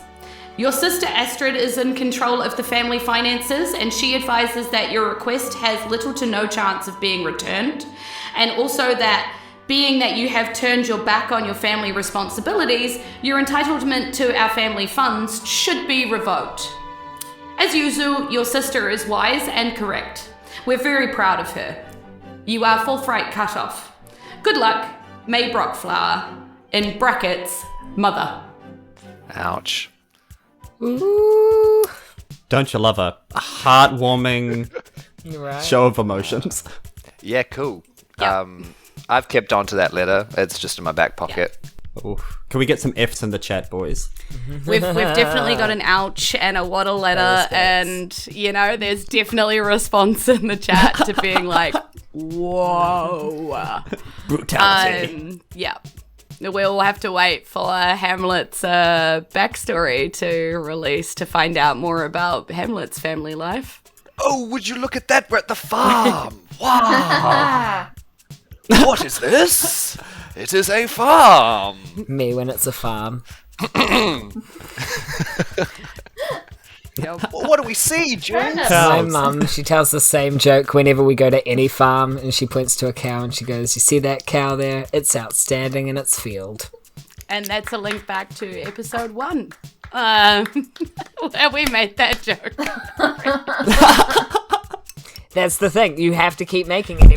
Your sister Astrid is in control of the family finances, and she advises that your request has little to no chance of being returned, and also that being that you have turned your back on your family responsibilities, your entitlement to our family funds should be revoked. As usual, your sister is wise and correct. We're very proud of her. You are forthright cut off. Good luck, May Brockflower. In brackets, mother. Ouch. Ooh. Don't you love a heartwarming Right. show of emotions? Yeah, cool. Yeah. I've kept on to that letter. It's just in my back pocket. Oof. Can we get some F's in the chat, boys? We've definitely got an ouch and a waddle letter, and, you know, there's definitely a response in the chat to being like, whoa. Brutality. Yeah. We'll have to wait for Hamlet's backstory to release to find out more about Hamlet's family life. Oh, would you look at that? We're at the farm. Wow. What is this? It is a farm. Me when it's a farm. What do we see, June? My Cows. mum, she tells the same joke whenever we go to any farm, and she points to a cow and she goes, "You see that cow there? It's outstanding in its field." And that's a link back to episode 1. Where we made that joke. That's the thing. You have to keep making it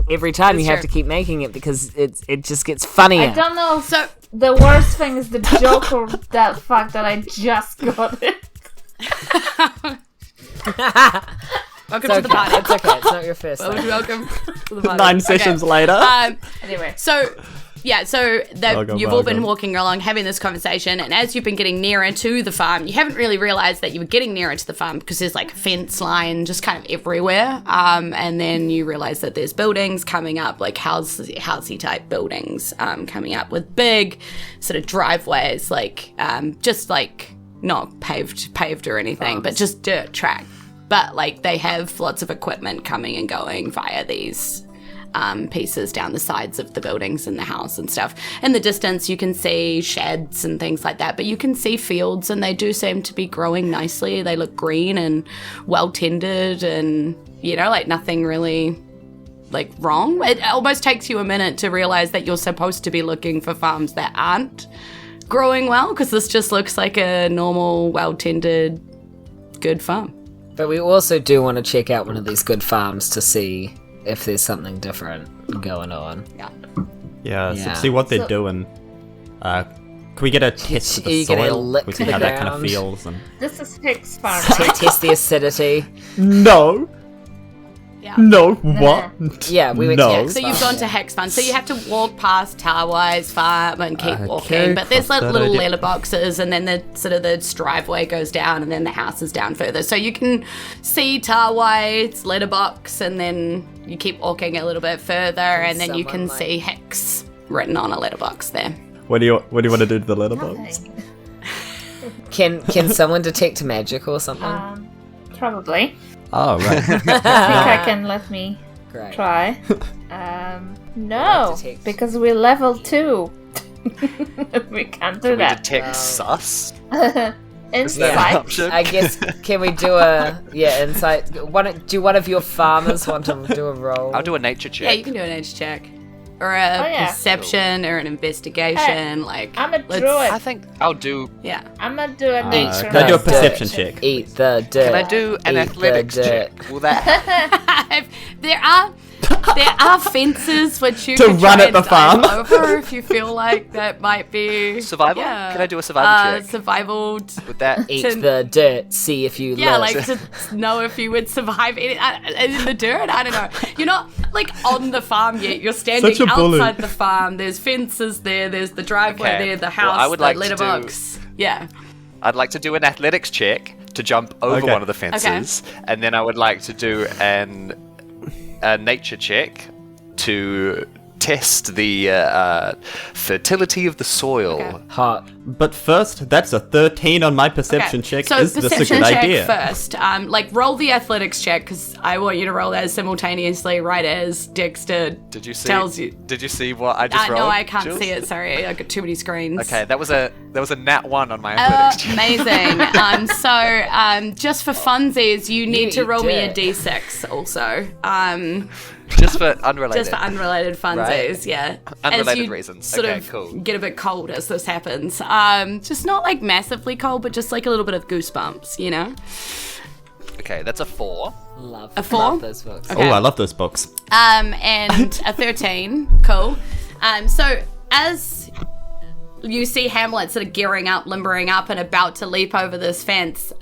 every time. That's You have true. to keep making it because it just gets funnier. I don't know. So, The worst thing is the joke or that fact that I just got it. welcome It's to the party. okay. It's okay. It's not your first time. Welcome to the party. 9 sessions later. Anyway. So Welcome, you've all been welcome. walking along having this conversation, and as you've been getting nearer to the farm, you haven't really realized that you were getting nearer to the farm because there's like a fence line just kind of everywhere. And then you realize that there's buildings coming up, like housey type buildings coming up with big sort of driveways, like just like not paved or anything, but just dirt track. But like they have lots of equipment coming and going via these pieces down the sides of the buildings and the house and stuff. In the distance, you can see sheds and things like that, but you can see fields, and they do seem to be growing nicely. They look green and well tended, and, you know, like nothing really like wrong. It almost takes you a minute to realize that you're supposed to be looking for farms that aren't growing well, because this just looks like a normal, well tended, good farm. But we also do want to check out one of these good farms to see if there's something different going on. Yeah. Yeah, Yeah. see what they're So- doing. Can we get a test of the You get a soil? lick We see the how that kind of ground. feels. And... This is Pig's farm. Test the acidity. No. Yeah. No. What? Yeah, we went No. to Yeah, Hex so you've Farm. gone to Hex Farm. So you have to walk past Tarwise Farm and keep Okay, walking. But there's like cross that little idea. letterboxes, and then the sort of the driveway goes down, and then the house is down further. So you can see Tarwise's letterbox, and then you keep walking a little bit further, and then you can someone, see Hex written on a letterbox there. What do you want to do to the letterbox? Nothing. Can someone detect magic or something? Probably. Oh, right. I think I can let me Great. try. No, detect. because we're level 2. We can't do We that. detect sus. Insight. an option? I guess, can we do a insight? Do one of your farmers want to do a roll? I'll do a nature check. Yeah, you can do a nature check. Or a perception or an investigation. I'm a let's- druid. I think I'll do. Yeah. I'm gonna do a nature. Can I do a Dirt. perception check? Eat the dirt. Can I do an Eat athletics the dirt. check? Will that? there are fences which you To can run try at the and dive farm? over if you feel like that might be Survival? Yeah. Can I do a survival check? Survival. Would that? Eat to- the dirt. See if you Yeah, live. like to know if you would survive in the dirt. I don't know. You're not like on the farm yet. You're standing Such a bully. outside the farm. There's fences there. There's the driveway Okay. there. The Well, house. I would the like to letterbox. Yeah. I'd like to do an athletics check to jump over Okay. one of the fences, and then I would like to do a nature check to test the fertility of the soil. Okay. Hot. But first, that's a 13 on my perception check. So Is this a perception good check idea? first. Like roll the athletics check because I want you to roll that simultaneously, right as Dexter Did you see? tells you. Did you see what I just rolled? No, I can't Jules? see it. Sorry, I got too many screens. Okay, that was a nat 1 on my athletics check. Amazing. So just for funsies, you need to eat roll me a dirt. d6 also. Just for unrelated. Just for unrelated funsies, yeah. Unrelated as you reasons. Sort Okay, of cool. get a bit cold as this happens. Just not like massively cold, but just like a little bit of goosebumps, you know? Okay, that's a 4. Love. A 4? Love those books. Okay. Oh, I love those books. And a 13. Cool. So as you see Hamlet sort of gearing up, limbering up, and about to leap over this fence,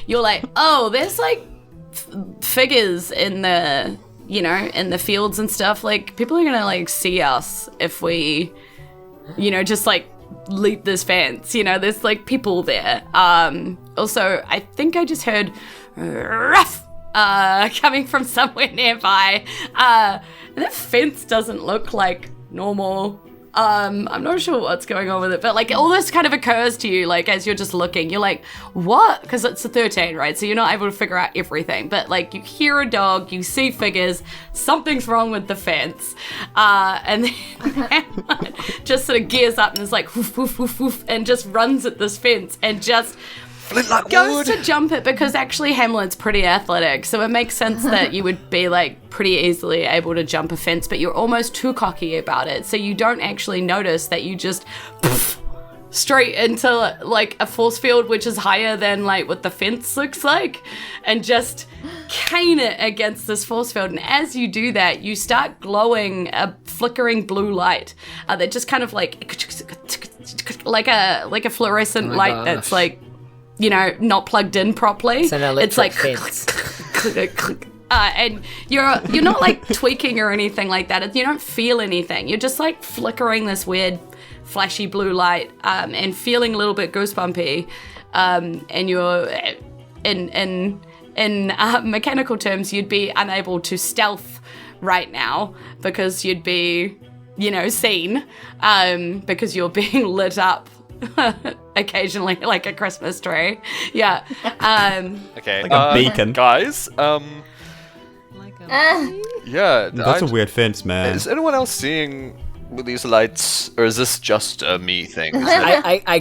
you're like, oh, there's like figures in the, in the fields and stuff. Like, people are gonna like see us if we, just like leap this fence. There's like people there. Also, I think I just heard ruff coming from somewhere nearby. And that fence doesn't look like normal. I'm not sure what's going on with it, but like all this kind of occurs to you, like as you're just looking, you're like, what? Because it's a 13, right? So you're not able to figure out everything, but like you hear a dog, you see figures, something's wrong with the fence, and then Hamlet just sort of gears up and is like, woof, woof, woof, woof, and just runs at this fence and just Flintlock goes wood. to jump it because actually Hamlet's pretty athletic, so it makes sense that you would be like pretty easily able to jump a fence, but you're almost too cocky about it, so you don't actually notice that you just straight into like a force field which is higher than like what the fence looks like, and just cane it against this force field. And as you do that, you start glowing a flickering blue light that just kind of like a fluorescent my light gosh. that's like, not plugged in properly. It's an electric It's like fence. and you're not like tweaking or anything like that. You don't feel anything. You're just like flickering this weird flashy blue light and feeling a little bit goosebumpy. And you're in mechanical terms, you'd be unable to stealth right now because you'd be, seen because you're being lit up occasionally like a Christmas tree. Yeah. Okay, Like a beacon. guys. Yeah. That's a weird fence, man. Is anyone else seeing with these lights, or is this just a me thing? Is it- I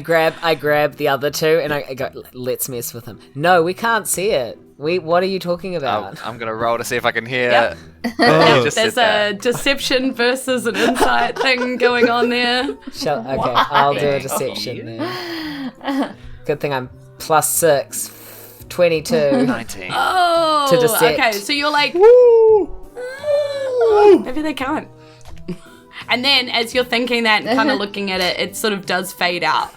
grab the other two and I go, let's mess with them. No, we can't see it. What are you talking about? I'm gonna roll to see if I can hear. Yep. Oh. Just There's sit there. a deception versus an insight thing going on there. Okay, I'll do a deception then. Good thing I'm +6, 22. 19. Oh, To decept. okay. So you're like, maybe they can't. And then as you're thinking that and kind of looking at it, it sort of does fade out,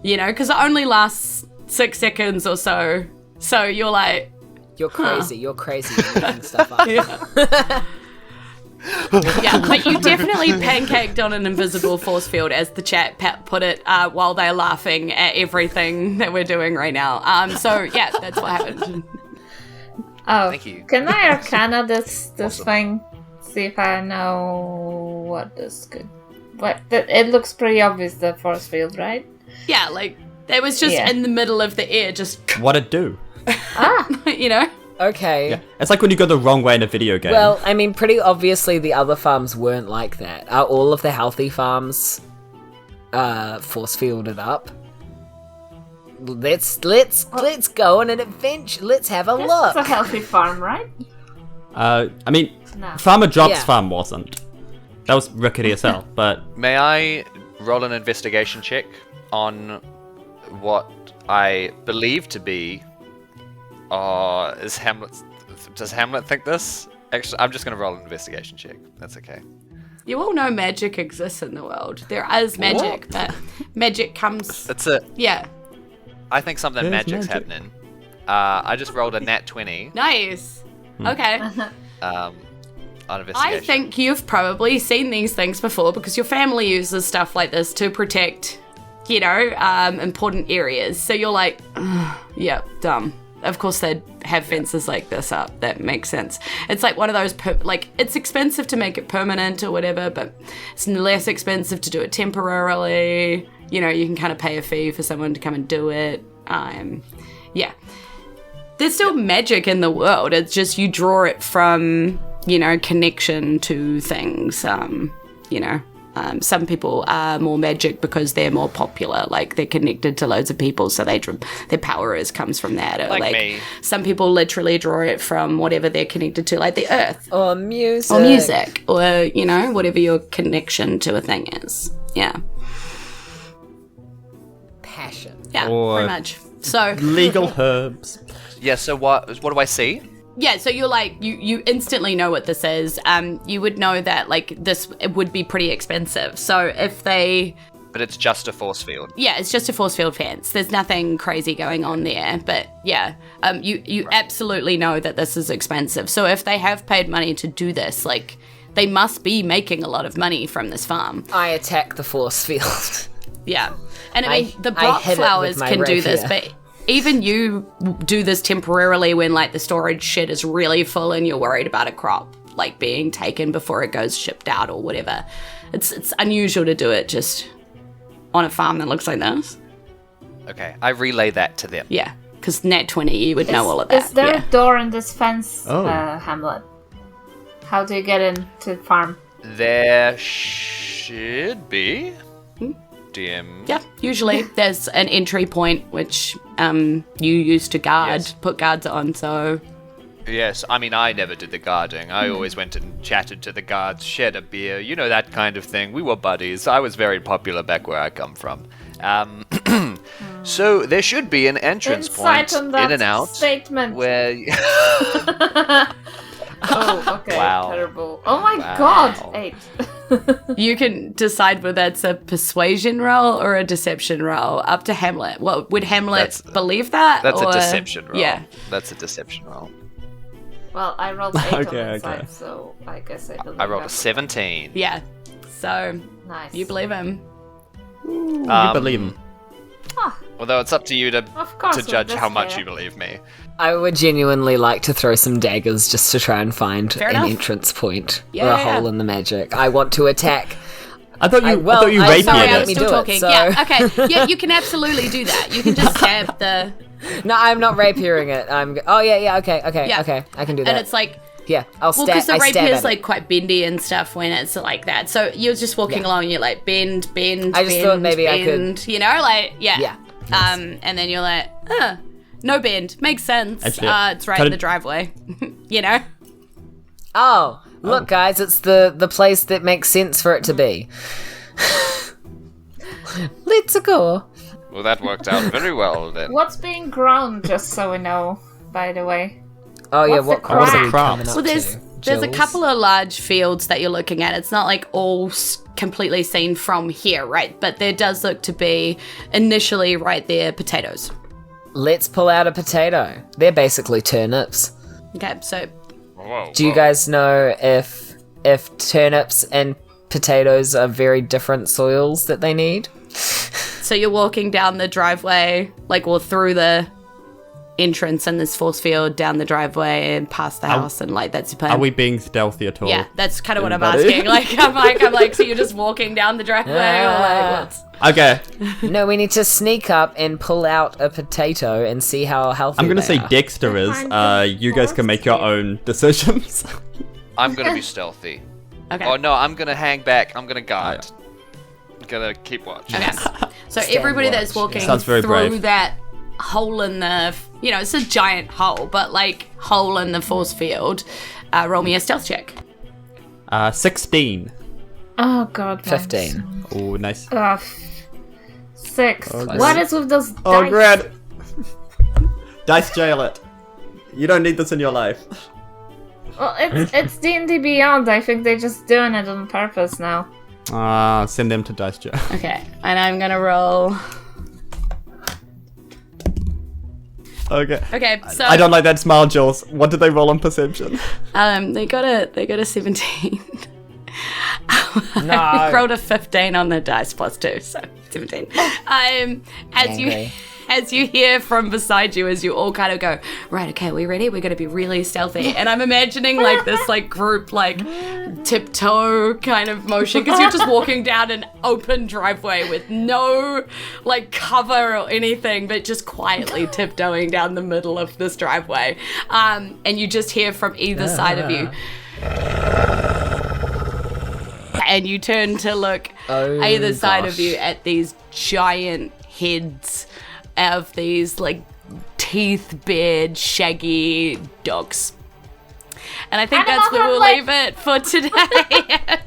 because it only lasts 6 seconds or so. So you're like, You're crazy. You're crazy. You're making stuff up. yeah, but you definitely pancaked on an invisible force field, as the chat put it, while they're laughing at everything that we're doing right now. So yeah, that's what happened. Oh, Thank you. can I arcana this thing? See if I know what this could But it looks pretty obvious, the force field, right? Yeah, like, it was just in the middle of the air, just, What'd it do? you know? Okay. Yeah. It's like when you go the wrong way in a video game. Well, I mean, pretty obviously the other farms weren't like that. Are all of the healthy farms force fielded up? Let's go on an adventure. Let's have a look. It's a healthy farm, right? I mean, No. Farmer Job's Yeah. farm wasn't. That was rickety as hell, but May I roll an investigation check on what I believe to be? Does Hamlet think this? Actually, I'm just going to roll an investigation check. That's okay. You all know magic exists in the world. There is magic, but magic comes... That's it. Yeah. I think something There's magic's magic. happening. I just rolled a nat 20 Nice. Okay. on investigation. I think you've probably seen these things before because your family uses stuff like this to protect, important areas. So you're like, yeah, dumb. Of course they'd have fences like this up. That makes sense. It's like one of those, it's expensive to make it permanent or whatever, but it's less expensive to do it temporarily. You can kind of pay a fee for someone to come and do it. Yeah. There's still magic in the world. It's just you draw it from, connection to things. Some people are more magic because they're more popular, like they're connected to loads of people, so their power comes from that. Or Like me. Some people literally draw it from whatever they're connected to, like the earth. Or music. Or music. Or, whatever your connection to a thing is. Yeah. Passion. Yeah, Or- pretty much. So... legal herbs. Yeah, so what do I see? Yeah, so you're like, you instantly know what this is. You would know that, it would be pretty expensive. So if they... But it's just a force field. Yeah, it's just a force field fence. There's nothing crazy going on there. But yeah, you absolutely know that this is expensive. So if they have paid money to do this, they must be making a lot of money from this farm. I attack the force field. Yeah. And I mean, the I block hit it flowers with my can do this, rapier. but even you do this temporarily when, the storage shed is really full and you're worried about a crop, being taken before it goes shipped out or whatever. It's unusual to do it just on a farm that looks like this. Okay, I relay that to them. Yeah, because Nat 20, you would know all of that. Is there yeah. a door in this fence, Oh. Hamlet? How do you get into the farm? There should be. DM. Yeah, usually there's an entry point which you use to guard, Yes. put guards on, so... Yes, I mean, I never did the guarding. I always went and chatted to the guards, shared a beer, that kind of thing. We were buddies. I was very popular back where I come from. So there should be an entrance Insight point on that in and out statement. where... Oh, okay, Wow. terrible. Oh my Wow. god, 8. You can decide whether it's a persuasion roll or a deception roll. Up to Hamlet. What would Hamlet That's- believe that? That's or... a deception roll. Yeah. That's a deception roll. Well, I rolled 8 on Okay, inside, okay. so I guess I believe I rolled a that. 17. Yeah. So Nice. you believe him. You Um, believe him. Although it's up to you to Of course, to judge with how this much hair. you believe me. I would genuinely like to throw some daggers just to try and find Fair an enough. entrance point or Yeah. a hole in the magic. I want to attack. I thought you I'm rapiered Sorry, I let was me it. still do it, talking. so- Yeah, okay. Yeah, you can absolutely do that. You can just stab the... No, I'm not rapiering it. Okay, Yeah. okay. I can do that. And it's like... yeah, I'll Well, stab. because the I stab rapier's at it. quite bendy and stuff when it's like that. So you're just walking Yeah. along and you're like, bend, I just thought maybe I could- yeah. Yeah. And then you're like, no bend. Makes sense. Actually, It's right cut in it- the driveway. You know? Oh, look, guys, it's the place that makes sense for it to be. Let's go. Well, that worked out very well then. What's being grown, just so we know, by the way? Oh yeah, What's what the crops are crack? we Crops. coming up Well, there's a Jules? couple of large fields that you're looking at. It's not like all completely seen from here, right? But there does look to be initially right there potatoes. Let's pull out a potato. They're basically turnips. Okay, so Whoa, Do you guys know if turnips and potatoes are very different soils that they need? So you're walking down the driveway, through the entrance in this force field down the driveway and past the house, and like that's the plan. Are we being stealthy at all? Yeah, that's kind of what I'm Anybody? asking. I'm like, so you're just walking down the driveway, or like what's? Okay, No, we need to sneak up and pull out a potato and see how healthy I'm gonna they say are. Dexter is. You guys can make your own decisions. I'm gonna be stealthy. Okay. Oh no, I'm gonna hang back. I'm gonna guard. I'm gonna keep watch. Okay. So Stand everybody that's watch. walking Sounds very through brave. that hole in the, it's a giant hole, but like hole in the force field, roll me a stealth check. 16. Oh god. 15. Oh, nice. 6. Oh, What is with those Oh, dice? Grant! Dice jail it. You don't need this in your life. Well, it's D&D Beyond. I think they're just doing it on purpose now. Send them to dice jail. Okay, and I'm gonna roll. Okay. Okay, so I don't like that smile, Jules. What did they roll on perception? they got a 17. No. I rolled a 15 on the dice plus 2, so 17. Angry. As you hear from beside you, as you all kind of go, right, okay, we ready? We're gonna be really stealthy. And I'm imagining like this like group like tiptoe kind of motion, because you're just walking down an open driveway with no like cover or anything, but just quietly tiptoeing down the middle of this driveway. And you just hear from either side of you. And you turn to look Oh, either side gosh. of you at these giant heads of these like teeth-bared, shaggy dogs. And I think Animal that's where we'll Hamlet. leave it for today.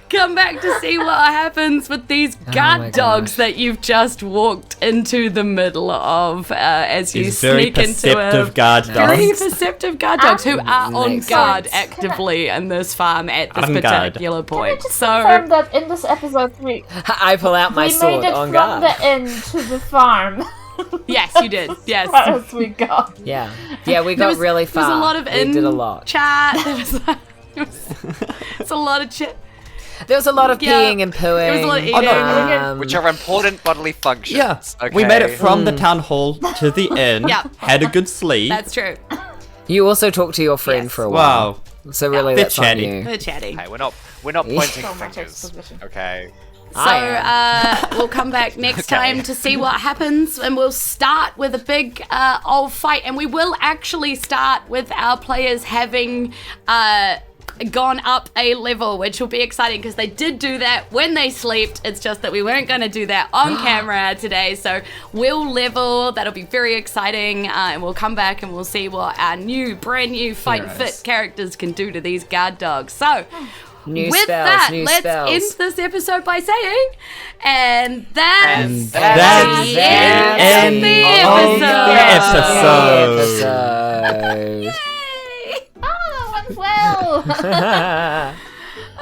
Come back to see what happens with these my guard dogs gosh. that you've just walked into the middle of as you These very sneak into perceptive a guard very dogs. perceptive guard dogs who are on Makes guard sense. actively in this farm at this On guard. particular Can I point. just So confirm that in this episode we I pull out my sword made it on from guard. the inn to the farm yes, you did. Yes. as we go. Yeah, we got really far. There was a lot of we in did a lot. chat. It's a lot of chat. There was a lot of Yeah. peeing and pooing. There was a lot of Oh, no. eating. Which are important bodily functions. Yeah, Okay. we made it from the town hall to the inn. Yeah. Had a good sleep. That's true. You also talked to your friend Yes. for a while. Wow. So really, They're that's on chatty. you. They're chatting. Hey, we're not pointing So much fingers. exposition. Okay. So we'll come back next time to see what happens, and we'll start with a big old fight, and we will actually start with our players having gone up a level, which will be exciting because they did do that when they slept. It's just that we weren't going to do that on camera today, so we'll level. That'll be very exciting, and we'll come back and we'll see what our brand new fight fit characters can do to these guard dogs. So New with spells, that, new let's spells. end this episode by saying, and that's That's the end of the episode. episode. Oh, went well.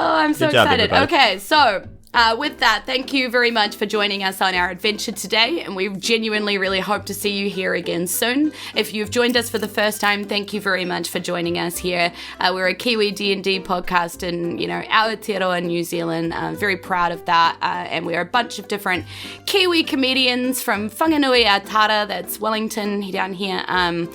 Oh, I'm so Good job, excited. everybody. Okay, so with that, thank you very much for joining us on our adventure today, and we genuinely really hope to see you here again soon. If you've joined us for the first time, thank you very much for joining us here. We're a Kiwi D&D podcast in, Aotearoa, New Zealand. Very proud of that, and we're a bunch of different Kiwi comedians from Whanganui a Tara, that's Wellington down here, and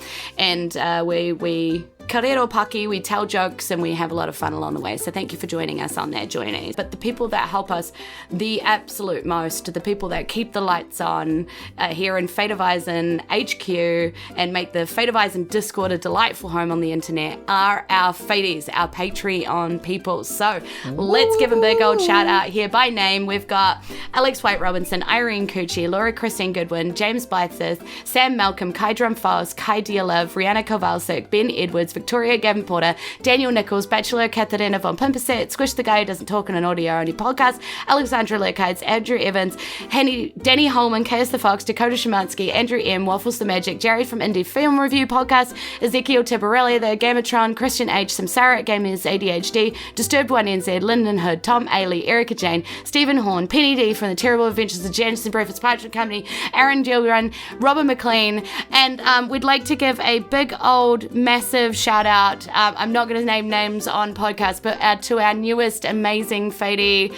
we Karero Paki, we tell jokes and we have a lot of fun along the way. So thank you for joining us on that journey. But the people that help us the absolute most, the people that keep the lights on here in Fate of Isen HQ and make the Fate of Isen Discord a delightful home on the internet are our Faties, our Patreon people. So let's give a big old shout out here by name. We've got Alex White Robinson, Irene Cucci, Laura Christine Goodwin, James Blythe, Sam Malcolm, Kai Drum Falls, Kai Dialev, Rihanna Kowalczyk, Ben Edwards, Victoria Gavin Porter, Daniel Nichols, Bachelor Katharina von Pimperset, Squish the Guy Who Doesn't Talk in an Audio-Only Podcast, Alexandra Lerkides, Andrew Evans, Danny Holman, Chaos the Fox, Dakota Szymanski, Andrew M, Waffles the Magic, Jared from Indie Film Review Podcast, Ezekiel Tibarelli, The Gamatron, Christian H, Samsara at Gamers ADHD, Disturbed 1NZ, Lyndon Hood, Tom Ailey, Erica Jane, Stephen Horn, Penny D from The Terrible Adventures of Janison Breakfast Pirate Company, Aaron Gilrun, Robert McLean, and we'd like to give a big old massive shout out, I'm not going to name names on podcast, but to our newest amazing Fady.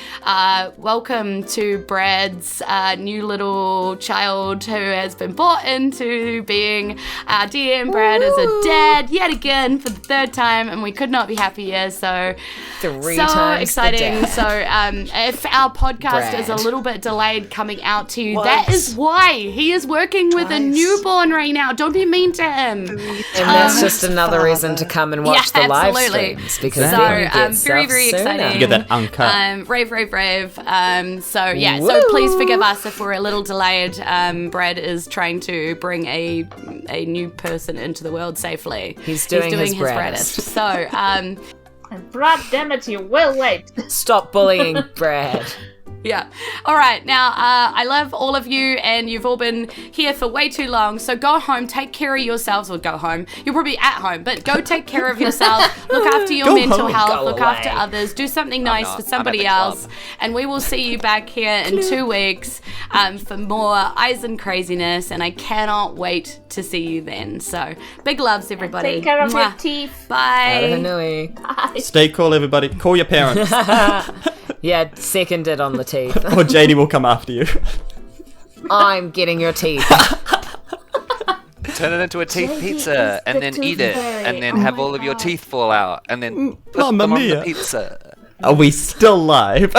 Welcome to Brad's new little child who has been brought into being our DM. Brad is a dad yet again for the third time, and we could not be happier. So 3 so times exciting. the So if our podcast is a Brad. little bit delayed coming out to you, that is why. He is working with a Twice. newborn right now. Don't be mean to him. And that's just another reason to come and watch the live absolutely. streams because So, then you get very, stuff very sooner. exciting. You get that uncut. Rave. So yeah, so please forgive us if we're a little delayed. Brad is trying to bring a new person into the world safely. He's doing his Braddest. Braddest. So And Brad, damn it, you will wait. Stop bullying Brad. yeah. All right. Now, I love all of you, and you've all been here for way too long. So go home, take care of yourselves, or go home. You're probably at home, but go take care of yourself. Look after your Go mental home. health. Go Look away. after others. Do something nice not. for I'm at somebody the else. club. And we will see you back here in 2 weeks for more Isen craziness. And I cannot wait to see you then. So big loves, everybody. Take care of your Mwah. teeth. Bye. Aranui. Stay cool, everybody. Call your parents. Yeah, seconded on the teeth. Or JD will come after you. I'm getting your teeth. Turn it into a teeth JD pizza is and the then tooth eat it, fairy. and then Oh have my all of your God. teeth fall out, and then put Mamma them on the mia. pizza. Are we still live?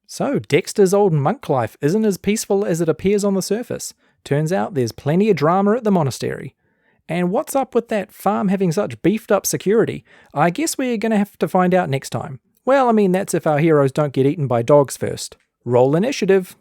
So, Dexter's old monk life isn't as peaceful as it appears on the surface. Turns out there's plenty of drama at the monastery. And what's up with that farm having such beefed up security? I guess we're going to have to find out next time. Well, I mean, that's if our heroes don't get eaten by dogs first. Roll initiative.